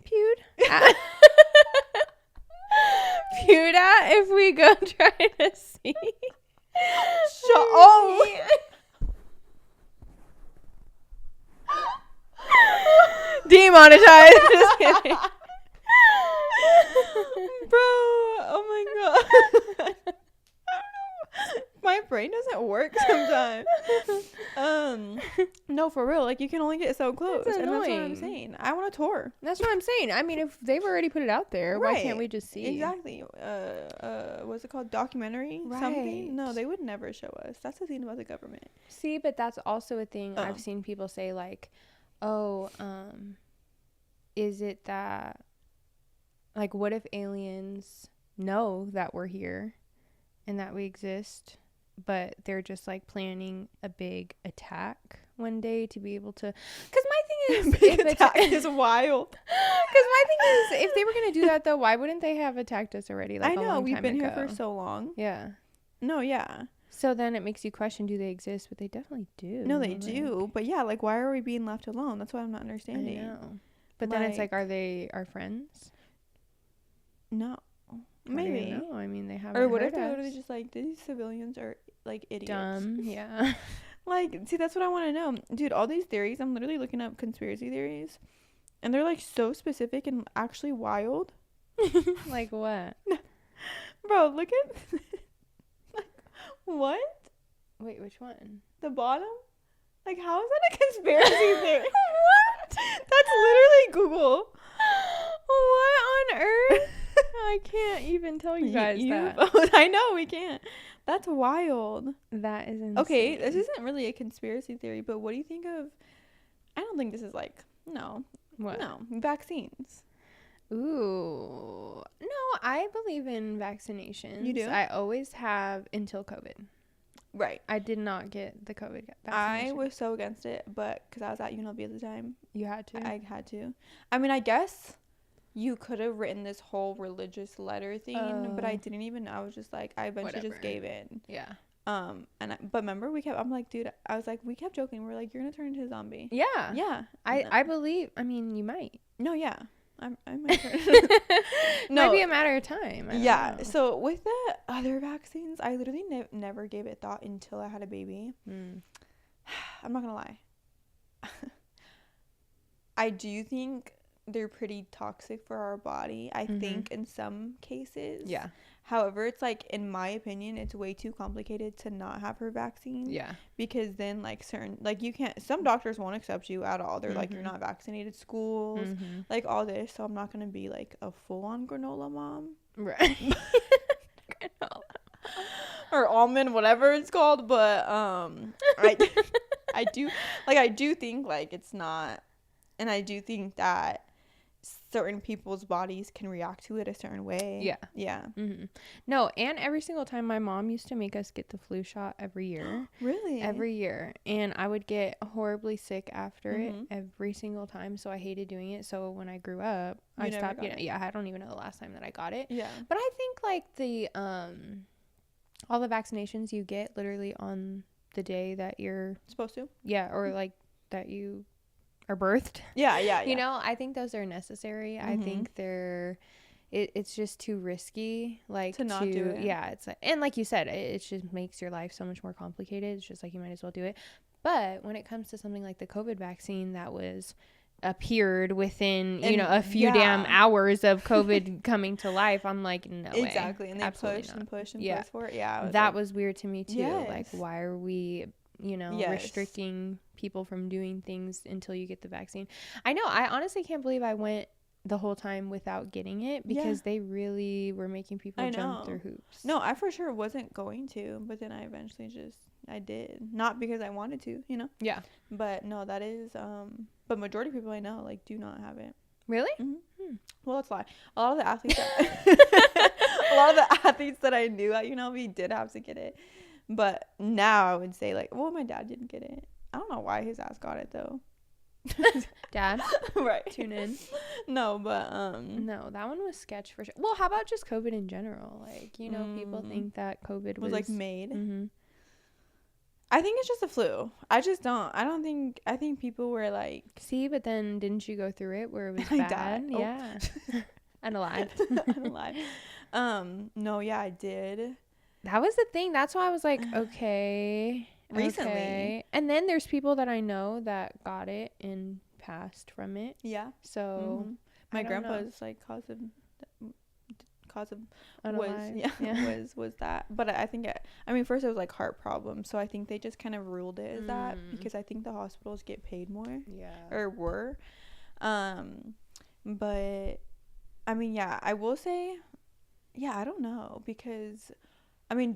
pewed at if we go try to see. Demonetized. Just kidding. Bro, oh my god. I don't know. My brain doesn't work sometimes. No, for real. Like, you can only get so close. That's and that's what I'm annoying. saying. I want a tour. That's what I'm saying. I mean, if they've already put it out there, Right. why can't we just see? Exactly. What's it called? Documentary? Right. Something? No, they would never show us. That's the thing about the government. See, but that's also a thing I've seen people say, like, oh, is it that, like, what if aliens know that we're here and that we exist, but they're just like planning a big attack one day to be able to, because my thing is Big attack is wild. Because my thing is, if they were gonna do that though, why wouldn't they have attacked us already? Like, I a know, long we've time been ago? here for so long. Yeah. No, yeah. So then it makes you question, do they exist? But they definitely do. No, they do. But yeah, like, why are we being left alone? That's what I'm not understanding. I know. But then it's like, are they our friends? No. Maybe. No, I mean, they haven't. Or what if hurt they're us. literally just like, these civilians are like idiots. Dumb, yeah. Like, see, that's what I want to know. Dude, all these theories, I'm literally looking up conspiracy theories. And they're like so specific and actually wild. Like what? Bro, look at like, what? Wait, which one? The bottom? Like, how is that a conspiracy theory? What? That's literally Google. What on earth? I can't even tell you guys that. I know, we can't. That's wild. That is insane. Okay, this isn't really a conspiracy theory, but what do you think of, I don't think this is like, no. What? No, vaccines. Ooh. No, I believe in vaccinations. You do? I always have until COVID. Right. I did not get the COVID vaccination. I was so against it, but because I was at UNLV at the time. You had to? I had to. I mean, I guess you could have written this whole religious letter thing, but I didn't even. I was just like, I eventually just gave in. Yeah. But remember I'm like, dude, I was like, we kept joking. We're like, you're gonna turn into a zombie. Yeah. Yeah. I believe. I mean, you might. No, yeah. I might turn. No, might be a matter of time. Yeah. So with the other vaccines, I literally never gave it thought until I had a baby. I'm not gonna lie. I do think they're pretty toxic for our body. I think in some cases. Yeah. However, it's like, in my opinion, it's way too complicated to not have her vaccine. Yeah. Because then, like, certain, like, you can't, some doctors won't accept you at all. They're like, you're not vaccinated, schools, like, all this. So I'm not going to be, like, a full-on granola mom. Right. Granola. Or almond, whatever it's called. But, I do think, like, it's not, and I do think that certain people's bodies can react to it a certain way. Yeah. No, and every single time my mom used to make us get the flu shot every year. Really? Every year. And I would get horribly sick after it every single time. So I hated doing it. So when I grew up, I stopped getting it. Yeah, I don't even know the last time that I got it. Yeah. But I think like the all the vaccinations you get literally on the day that you're supposed to. Yeah, or like that you are birthed. Yeah. You know, I think those are necessary. I think they're it's just too risky, like, to not do it. Yeah, it's like, and like you said, it just makes your life so much more complicated. It's just like, you might as well do it. But when it comes to something like the COVID vaccine that was appeared within a few damn hours of COVID coming to life, I'm like, no way. Exactly. And they Absolutely pushed not. and pushed and pushed for it. Yeah, that was weird to me too. Yes. Like, why are we restricting people from doing things until you get the vaccine? I know, I honestly can't believe I went the whole time without getting it, because they really were making people jump through hoops. No, I for sure wasn't going to, but then I eventually I did, not because I wanted to, Yeah. But no, that is but majority of people I know, like, do not have it. Really? Well, that's a lie. A lot of the athletes that I knew at UNLV did have to get it. But now I would say, like, well, my dad didn't get it. I don't know why his ass got it, though. Dad, right? Tune in. No, but no, that one was sketch for sure. Well, how about just COVID in general? Like, people think that COVID was like made. I think it's just a flu. I think people were like, see, but then didn't you go through it where it was I bad? died. Yeah. Unalive. No, yeah, I did. That was the thing. That's why I was like, okay. Recently. Okay. And then there's people that I know that got it and passed from it. Yeah. So my grandpa's like cause of Unalive. was that. But I think first it was like heart problems, so I think they just kind of ruled it as that, because I think the hospitals get paid more. Yeah. Or were. But I will say, I don't know, because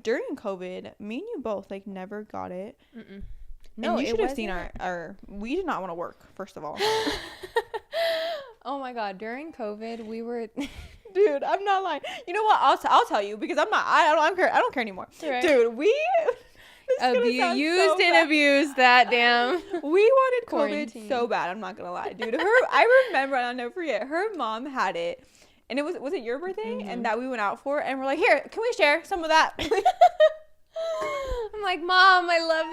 during COVID, me and you both like never got it. No, and you should have seen our we did not want to work, first of all. Oh my god, during COVID we were dude, I'm not lying. You know what, I'll tell you, because I don't care anymore. Right. Dude, we used and abused that damn we wanted quarantine. COVID so bad, I'm not gonna lie, dude. I remember, and I'll never forget, her mom had it, and it was it your birthday? And that we went out for, and we're like, here, can we share some of that? I'm like, Mom, I love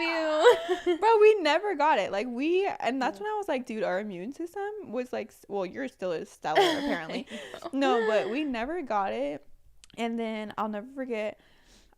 you. Bro, we never got it. Like, and that's when I was like, dude, our immune system was like, well, yours still is stellar, apparently. No, but we never got it. And then I'll never forget,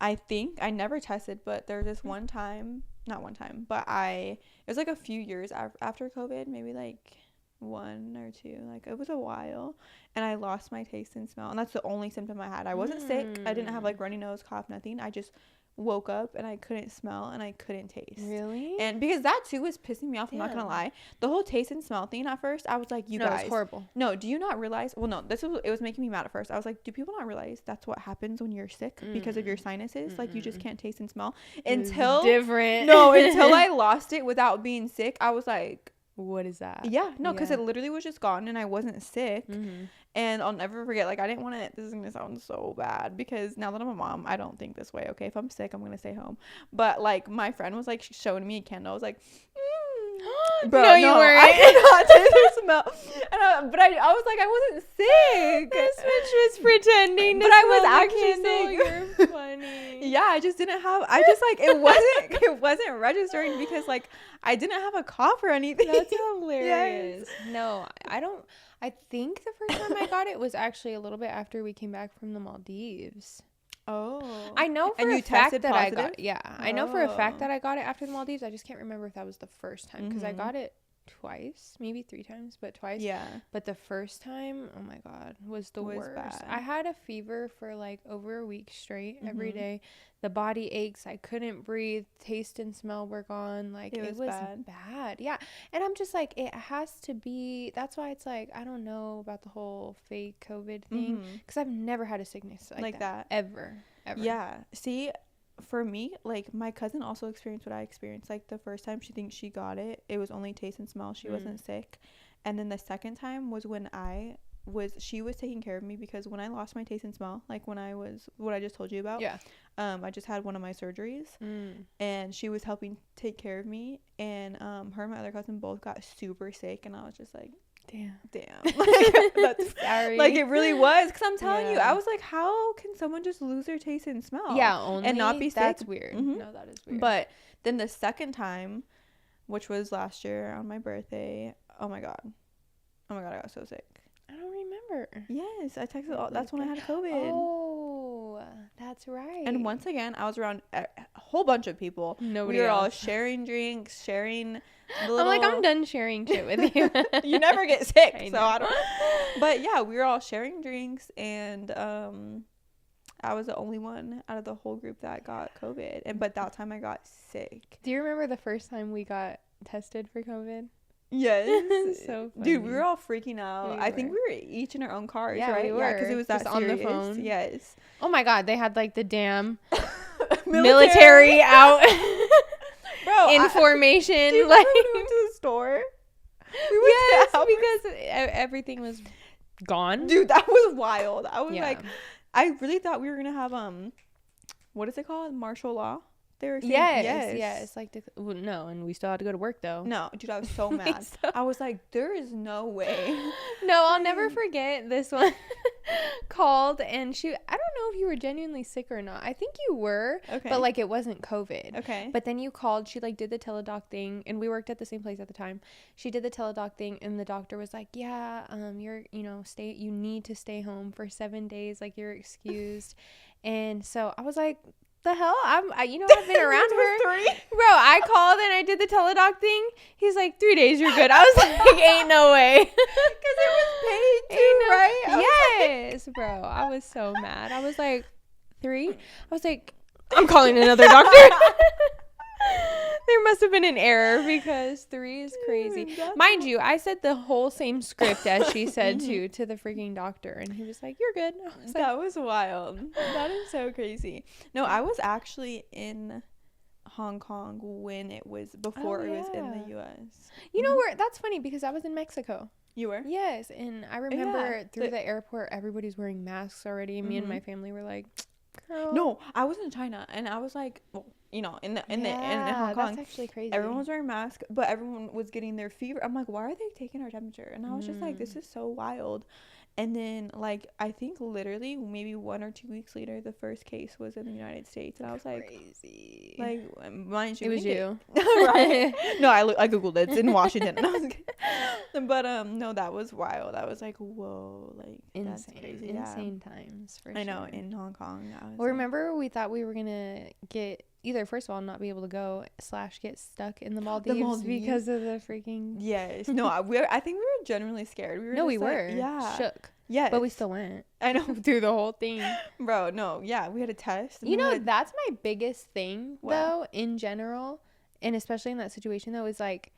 I think I never tested, but there was this one time, not one time, but it was like a few years after COVID, maybe like 1 or 2, like it was a while, and I lost my taste and smell, and that's the only symptom I had. I wasn't sick. I didn't have like runny nose, cough, nothing. I just woke up and I couldn't smell and I couldn't taste. Really? And because that too was pissing me off, I'm not gonna lie. The whole taste and smell thing at first, I was like, guys, it's horrible. No, do you not realize? Well, no, it was making me mad at first. I was like, do people not realize that's what happens when you're sick because of your sinuses? Like, you just can't taste and smell until I lost it without being sick. I was like, what is that? Yeah, no, because it literally was just gone and I wasn't sick. And I'll never forget, like, I didn't want to, this is going to sound so bad, because now that I'm a mom, I don't think this way, okay? If I'm sick, I'm going to stay home. But, like, my friend was, like, showing me a candle. I was like, Bro, no, you weren't. I did not taste or smell. But I was like, I wasn't sick. This bitch was pretending to But I smell was the actually candle. sick. You're funny. Yeah, I just didn't have. I just like it wasn't registering because like I didn't have a cough or anything. That's hilarious. Yes. No, I don't. I think the first time I got it was actually a little bit after we came back from the Maldives. Oh. I know for And a you fact tested that positive? I got. Yeah, I know for a fact Oh. that I got it after the Maldives. I just can't remember if that was the first time because I Mhm. got it twice, maybe 3 times, but twice. Yeah. But the first time, oh my god, was the Was worst. bad. I had a fever for like over a week straight every Mhm. day. The body aches. I couldn't breathe. Taste and smell were gone. Like it was bad. Yeah. And I'm just like, it has to be. That's why it's like, I don't know about the whole fake COVID thing because I've never had a sickness like that. Ever. Yeah. See, for me, like my cousin also experienced what I experienced. Like the first time she thinks she got it, it was only taste and smell. She wasn't sick. And then the second time was when she was taking care of me because when I lost my taste and smell, like when I was what I just told you about. Yeah. I just had one of my surgeries and she was helping take care of me, and her and my other cousin both got super sick, and I was just like, damn. Like, that's Sorry. like it really was, because I'm telling you, I was like, how can someone just lose their taste and smell? Yeah, only and not be sick? That's weird. No, that is weird. But then the second time, which was last year on my birthday, oh my god, I got so sick. I don't remember. Yes, I texted. That's when I had COVID. Oh, that's right. And once again, I was around a whole bunch of people. Nobody We were all else. sharing drinks, sharing. I'm like, I'm done sharing shit with you. You never get sick, I so know. I don't. But yeah, we were all sharing drinks, and I was the only one out of the whole group that got COVID. But that time I got sick. Do you remember the first time we got tested for COVID? Yes. So funny. Dude, we were all freaking out. We I think were. we were each in our own cars, Yeah, right? we Yeah, because were. it was that Just on the serious. phone. Yes. Oh my god, they had like the damn military out Bro, in formation. Do you Like, remember when we went to the store? We went yes, to Albertsons. because everything was gone. Dude, that was wild. I was Yeah. like, I really thought we were gonna have what is it called? Martial law. They were saying, Yes. Like, well, no, and we still had to go to work though. No, dude, I was so mad. I was like, there is no way. No, I'll never forget this one. Called, and I don't know if you were genuinely sick or not. I think you were, Okay. but like it wasn't COVID. Okay. But then you called. She like did the teledoc thing, and we worked at the same place at the time. She did the teledoc thing, and the doctor was like, "Yeah, you need to stay home for 7 days. Like you're excused." And so I was like, the hell? I've been around her. 3? Bro, I called and I did the teledoc thing. He's like, 3 days, you're good. I was like, ain't no way. Because it was paid too, right? Yes, bro. I was so mad. I was like, 3? I was like, I'm calling another doctor. There must have been an error because 3 is crazy. Dude, Mind you, I said the whole same script as she said to the freaking doctor, and he was like, "You're good." I was like, that was wild. That is so crazy. No, I was actually in Hong Kong when it was before it was in the U.S. You know where? That's funny because I was in Mexico. You were? Yes, and I remember through the airport, everybody's wearing masks already. Me and my family were like, "Girl." No, I was in China, and I was like, well, in Hong Kong, that's actually crazy. everyone was wearing masks, but everyone was getting their fever. I'm like, why are they taking our temperature? And I was just like, this is so wild. And then, like, I think literally maybe 1 or 2 weeks later, the first case was in the United States, and I was like, crazy. like, mind you, It was you, right? No, I googled it. It's in Washington, and I was like, but no, that was wild. I was like, whoa, like that's crazy, insane times. For I know, sure. in Hong Kong. Well, remember we thought we were gonna get either first of all not be able to go / get stuck in the Maldives because of the freaking yes. No, I think we were genuinely scared. We were shook. Yeah, but we still went. I know. Through the whole thing, bro. No, yeah, we had a test. That's my biggest thing though in general, and especially in that situation though, is like,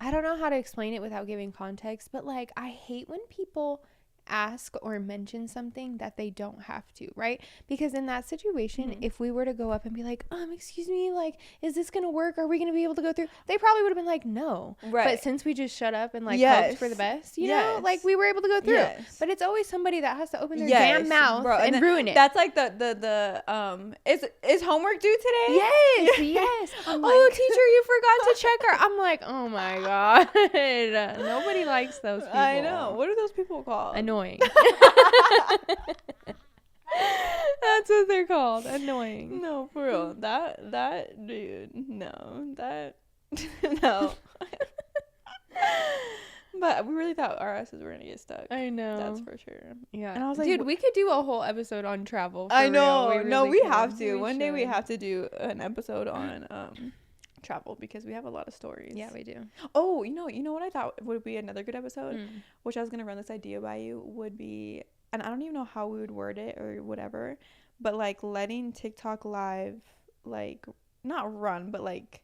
I don't know how to explain it without giving context, but like I hate when people ask or mention something that they don't have to, right? Because in that situation, if we were to go up and be like, excuse me, like, is this gonna work? Are we gonna be able to go through? They probably would have been like, no. Right. But since we just shut up and like hoped for the best, you know, like we were able to go through. Yes. But it's always somebody that has to open their damn mouth and ruin it. That's like the is homework due today? Yes, yes. Teacher, you forgot to check our. I'm like, oh my god, nobody likes those people. I know. What are those people called? Annoying. That's what they're called. Annoying. No, for real. That dude. No. No. But we really thought our asses were gonna get stuck. I know. That's for sure. Yeah. And I was like, dude, we could do a whole episode on travel. I know. We have to. One day we have to do an episode on travel because we have a lot of stories. Yeah, we do. Oh, you know what I thought would be another good episode, which I was gonna run this idea by you, would be, and I don't even know how we would word it or whatever, but like letting TikTok live, like not run, but like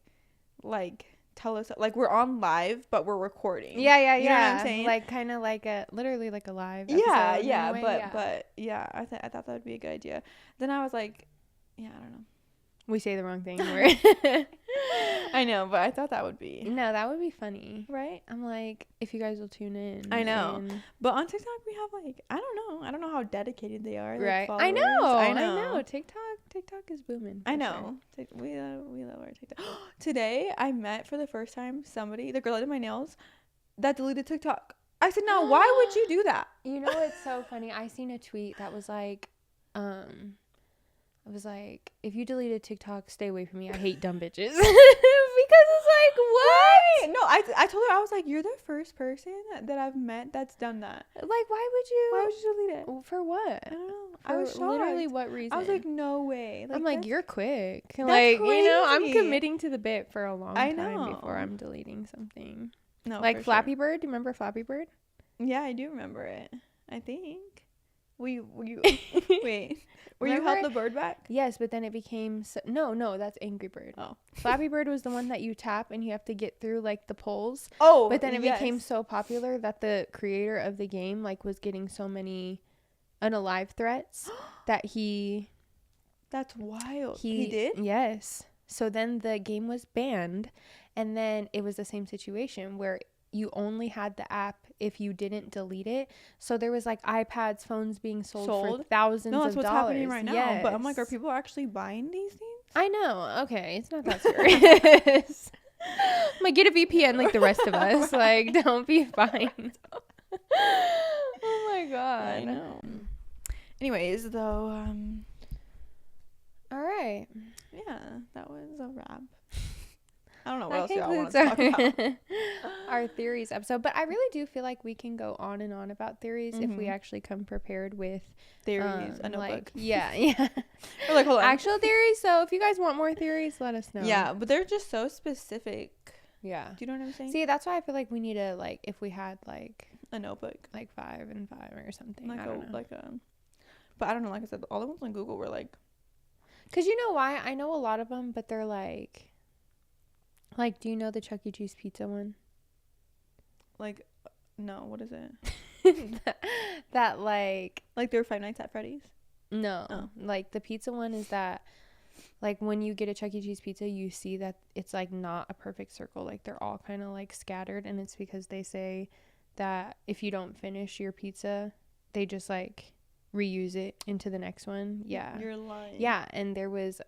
tell us, like we're on live but we're recording. Yeah. You know what I'm saying? Like kind of like literally like a live episode. Yeah. But yeah, I thought that would be a good idea. Then I was like, yeah, I don't know. We say the wrong thing. I know, but I thought that would be. No, that would be funny. Right? I'm like, if you guys will tune in. I know. But on TikTok, we have like, I don't know how dedicated they are. Right. Like, I know. TikTok is booming. I know. Sure. We love our TikTok. Today, I met for the first time somebody, the girl that did my nails, that deleted TikTok. I said, now, why would you do that? You know, it's so funny. I seen a tweet that was like, I was like, if you deleted TikTok, stay away from me. I hate dumb bitches. Because it's like, what? No, I told her, I was like, you're the first person that I've met that's done that. Like, why would you delete it? For what? I don't know. I was shocked. Literally what reason? I was like, no way. Like, I'm like, you're quick. Like, crazy. You know, I'm committing to the bit for a long time before I'm deleting something. No, like Flappy Bird. Do you remember Flappy Bird? Yeah, I do remember it. I think. Wait. Were you held the bird back? Yes, but then it became no, that's Angry Bird. Oh. Flappy Bird was the one that you tap and you have to get through like the poles. Oh. But then it became so popular that the creator of the game like was getting so many unalive threats that he. That's wild. He did? Yes. So then the game was banned, and then it was the same situation where you only had the app if you didn't delete it. So there was like iPads, phones being sold for thousands of dollars. No, that's what's happening right now. Yes. But I'm like, are people actually buying these things? I know. Okay, it's not that serious. I'm like, get a VPN like the rest of us. Like, don't be buying. Oh my god. I know. Anyways, though, all right. Yeah, that was a wrap. I don't know what else y'all want to talk about. Our theories episode. But I really do feel like we can go on and on about theories if we actually come prepared with theories, a notebook. Like, yeah. Or like, hold on. Actual theories. So if you guys want more theories, let us know. Yeah, but they're just so specific. Yeah. Do you know what I'm saying? See, that's why I feel like we need to, like, if we had, like, a notebook. Like 5 and 5 or something. Like but I don't know. Like I said, all the ones on Google were like. Because you know why? I know a lot of them, but they're like, do you know the Chuck E. Cheese pizza one? Like, no, what is it? that like there were Five Nights at Freddy's? No. Oh. Like, the pizza one is that, like, when you get a Chuck E. Cheese pizza, you see that it's, like, not a perfect circle. Like, they're all kind of, like, scattered, and it's because they say that if you don't finish your pizza, they just, like, reuse it into the next one. Yeah. You're lying. Yeah, and there was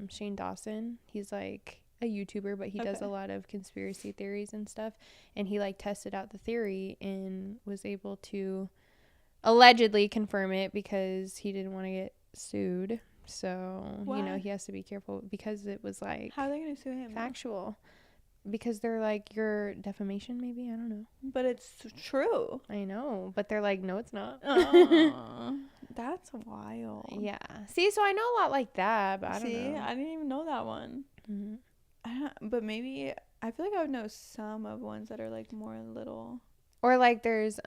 Shane Dawson. He's, like, a YouTuber, but he does a lot of conspiracy theories and stuff, and he like tested out the theory and was able to allegedly confirm it because he didn't want to get sued. So you know, he has to be careful because it was like, how are they gonna sue him? Factual. Because they're like, your defamation, maybe, I don't know, but it's true. I know, but they're like, no, it's not. That's wild. Yeah. See, so I know a lot like that, but I don't know. I didn't even know that one. But maybe I feel like I would know some of ones that are like more little. Or like there's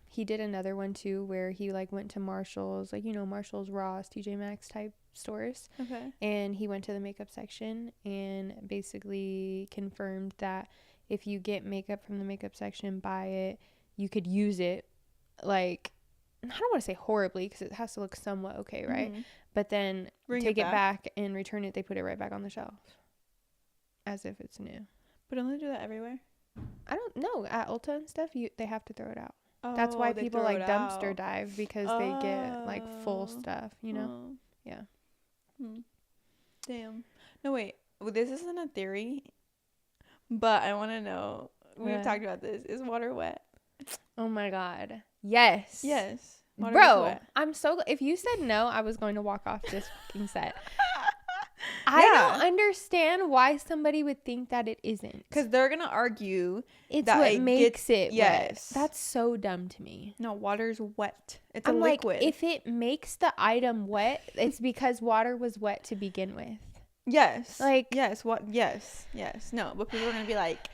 he did another one too where he like went to Marshall's, like, you know, Marshall's, Ross, TJ Maxx type stores. Okay. And he went to the makeup section and basically confirmed that if you get makeup from the makeup section, buy it, you could use it like I don't want to say horribly because it has to look somewhat okay, right? Mm-hmm. But then take it back and return it. They put it right back on the shelf as if it's new. But don't they do that everywhere? I don't know. At Ulta and stuff, they have to throw it out. Oh, that's why people like dumpster out. dive, because they get like full stuff, you know? Yeah. Damn. No, wait. Well, this isn't a theory, but I want to know. We've talked about this. Is water wet? Oh my God. Yes. Yes. Bro, I'm so. If you said no, I was going to walk off this fucking set. I don't understand why somebody would think that it isn't. Because they're gonna argue it's that what makes it wet. That's so dumb to me. No, water's wet. It's a liquid. Like, if it makes the item wet, it's because water was wet to begin with. Yes. Like, yes. What? Yes. Yes. No, but people are gonna be like,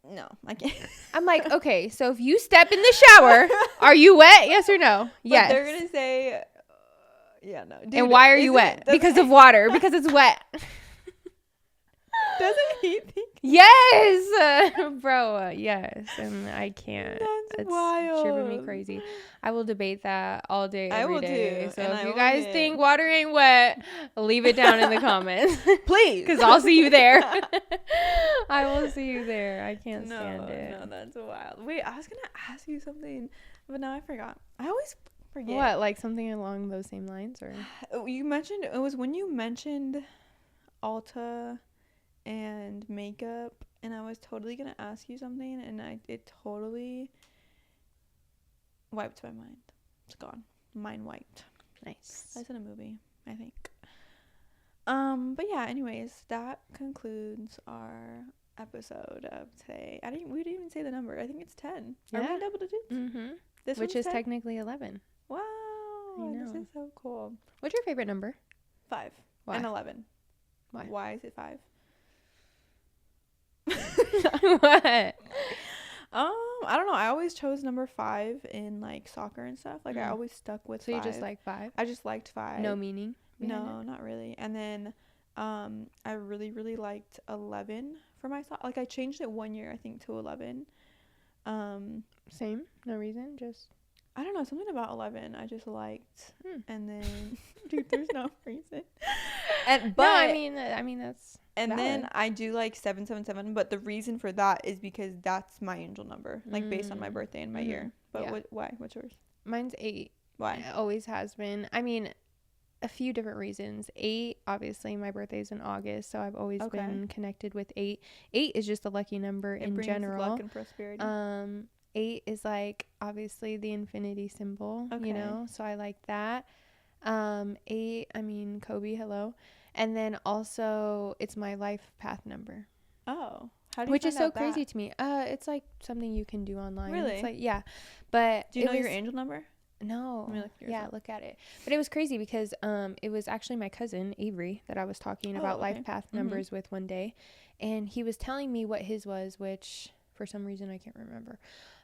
no, I can't. I'm like, okay, so if you step in the shower, are you wet? Yes or no? Yes. But they're gonna say, yeah, no. Dude, and why are you wet? Because of water. Because it's wet. Doesn't he think? Yes, bro. Yes, and I can't. That's wild. It's driven me crazy. I will debate that all day, every day. Too, so if you guys think water ain't wet, leave it down in the comments, please, because I'll see you there. I will see you there. I can't stand it. No, that's wild. Wait, I was gonna ask you something, but now I forgot. I always forget. What, like something along those same lines, or you mentioned it was when you mentioned Ulta and makeup, and I was totally gonna ask you something, and it totally wiped my mind. It's gone. Mind wiped. Nice. That's in a movie, I think. But yeah, anyways, that concludes our episode of today. We didn't even say the number. I think it's 10. Yeah. Are we double digits? Mm-hmm. Which is 10? Technically 11. Wow. This is so cool. What's your favorite number? 5. Why? And 11. Why is it 5? What? I don't know. I always chose number 5 in like soccer and stuff. Like I always stuck with 5. So you just like 5? I just liked 5. No meaning? No, not really. And then I really, really liked 11 for my soccer. Like I changed it one year, I think, to 11. Same? No reason? Just I don't know, something about 11 I just liked. And then dude, there's no reason. But no, I mean that's and valid. then I do like 777, but the reason for that is because that's my angel number, like based on my birthday and my year. But why? What's yours? Mine's 8. Why? It always has been. I mean, a few different reasons. 8, obviously my birthday's in August, so I've always been connected with 8. 8 is just a lucky number in general. Luck and prosperity. 8 is like obviously the infinity symbol, you know, so I like that. 8, I mean, Kobe, hello. And then also it's my life path number. Oh, how do you which find is so out crazy that? to me. It's like something you can do online. Really? It's like, yeah. But do you know your angel number? No. Look at it. But it was crazy because it was actually my cousin Avery that I was talking about life path numbers with one day, and he was telling me what his was, which for some reason I can't remember.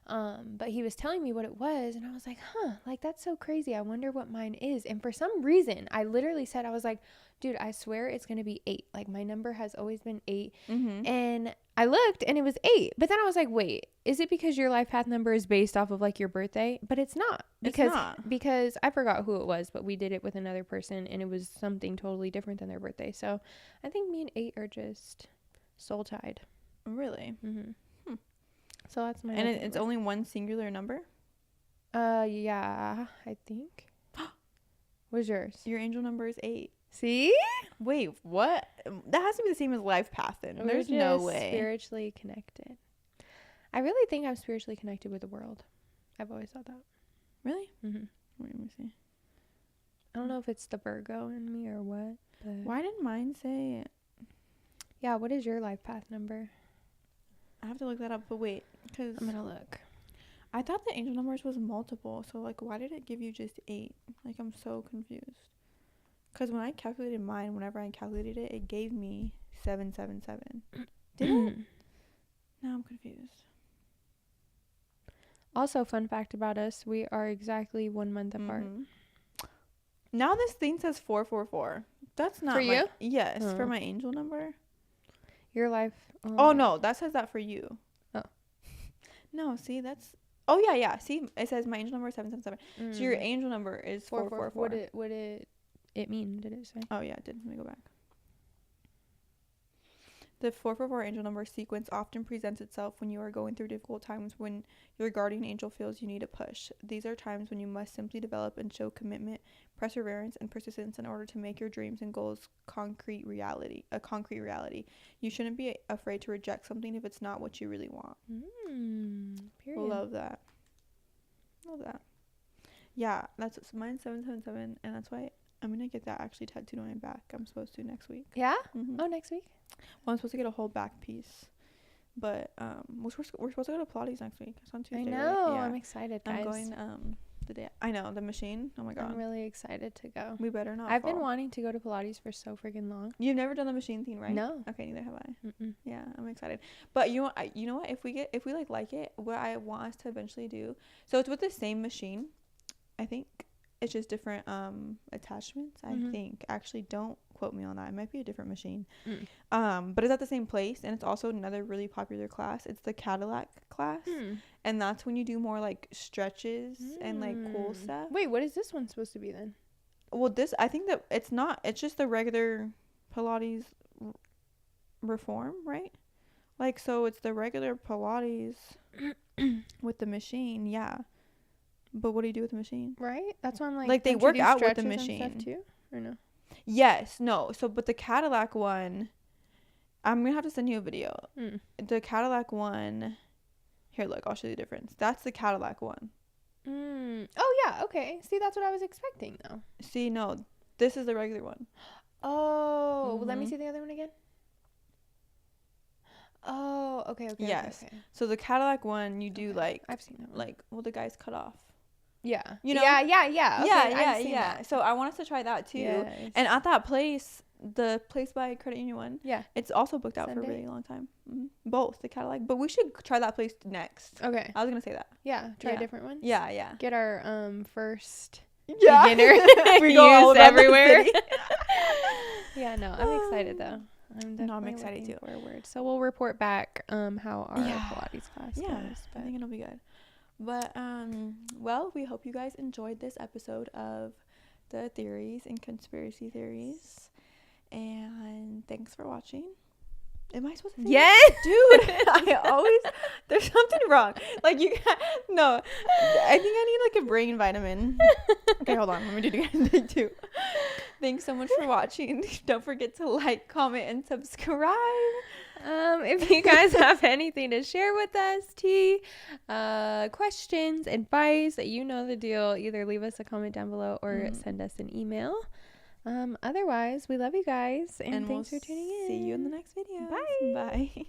But he was telling me what it was, and I was like, like that's so crazy. I wonder what mine is. And for some reason, I literally said, I was like, dude, I swear it's gonna be 8. Like my number has always been 8. And I looked and it was 8. But then I was like, wait, is it because your life path number is based off of like your birthday? But it's not. Because I forgot who it was, but we did it with another person and it was something totally different than their birthday. So I think me and 8 are just soul tied. Really? So that's my. And it's only one singular number? Yeah, I think. What's yours? Your angel number is 8. See? Wait, what? That has to be the same as life path then. There's no way. Spiritually connected. I really think I'm spiritually connected with the world. I've always thought that. Really? Mm-hmm. Wait, let me see. I don't know if it's the Virgo in me or what. But why didn't mine say? Yeah, what is your life path number? I have to look that up, but wait, because I'm gonna look. I thought the angel numbers was multiple, so like why did it give you just 8? Like I'm so confused. Because when I calculated mine, whenever I calculated it, it gave me 777. Did it? Now I'm confused. Also, fun fact about us, we are exactly 1 month apart. Now this thing says 444. That's not for you? Yes, for my angel number. Your life. Oh no, that says that for you. Oh. No, see, that's Oh yeah. See, it says my angel number is 777. So your angel number is 444. What did it mean? Did it say? Oh yeah, it did. Let me go back. The 444 angel number sequence often presents itself when you are going through difficult times, when your guardian angel feels you need a push. These are times when you must simply develop and show commitment, perseverance, and persistence in order to make your dreams and goals a concrete reality. You shouldn't be afraid to reject something if it's not what you really want. Period. Love that. Yeah, that's mine's 777, and that's why I'm gonna get that actually tattooed on my back. I'm supposed to next week. Yeah? Mm-hmm. Oh, next week? Well, I'm supposed to get a whole back piece, but we're supposed to go to Pilates next week. It's on Tuesday. I know. Right? Yeah. I'm excited, guys. I'm going the day. I know, the machine. Oh my god. I'm really excited to go. We better not. I've been wanting to go to Pilates for so freaking long. You've never done the machine thing, right? No. Okay, neither have I. Mm-mm. Yeah, I'm excited. But you know what? If we like it, what I want us to eventually do. So it's with the same machine. I think it's just different attachments. I think. Actually, don't quote me on that. It might be a different machine. But it's at the same place, and it's also another really popular class. It's the Cadillac class, and that's when you do more like stretches and like cool stuff. Wait, what is this one supposed to be then? Well, I think that it's not. It's just the regular Pilates reform, right? Like, so it's the regular Pilates with the machine, yeah. But what do you do with the machine? Right? That's why I'm like. Like, they work out with the machine. And stuff too, or no? Yes, no. So, but the Cadillac one, I'm gonna have to send you a video. The Cadillac one, here, look, I'll show you the difference. That's the Cadillac one. Oh yeah, okay. See, that's what I was expecting though. See, no, this is the regular one. Oh, well, let me see the other one again. Oh, okay. Yes. Okay. So the Cadillac one, you do like, I've seen that one. like, well, the guy's cut off. Yeah. You know? Yeah. Okay, yeah. So I want us to try that too. Yes. And at that place, the place by Credit Union one, yeah, it's also booked out for a really long time. Both the Cadillac, but we should try that place next. Okay. I was gonna say that. Yeah. Try a different one. Yeah. Get our first beginner we go all everywhere. Yeah. No, I'm excited though. I'm excited too. Forward. So we'll report back how our Pilates class goes. I think it'll be good. But well, we hope you guys enjoyed this episode of the theories and conspiracy theories, and thanks for watching. Am I supposed to say yes that? Dude, I always there's something wrong. Like, you can't, no, I think I need like a brain vitamin. Okay, hold on, let me do it again. Too. Thanks so much for watching. Don't forget to like, comment, and subscribe. If you guys have anything to share with us, questions, advice, you know the deal. Either leave us a comment down below or send us an email. Otherwise, we love you guys, and thanks for tuning in. See you in the next video. Bye. Bye.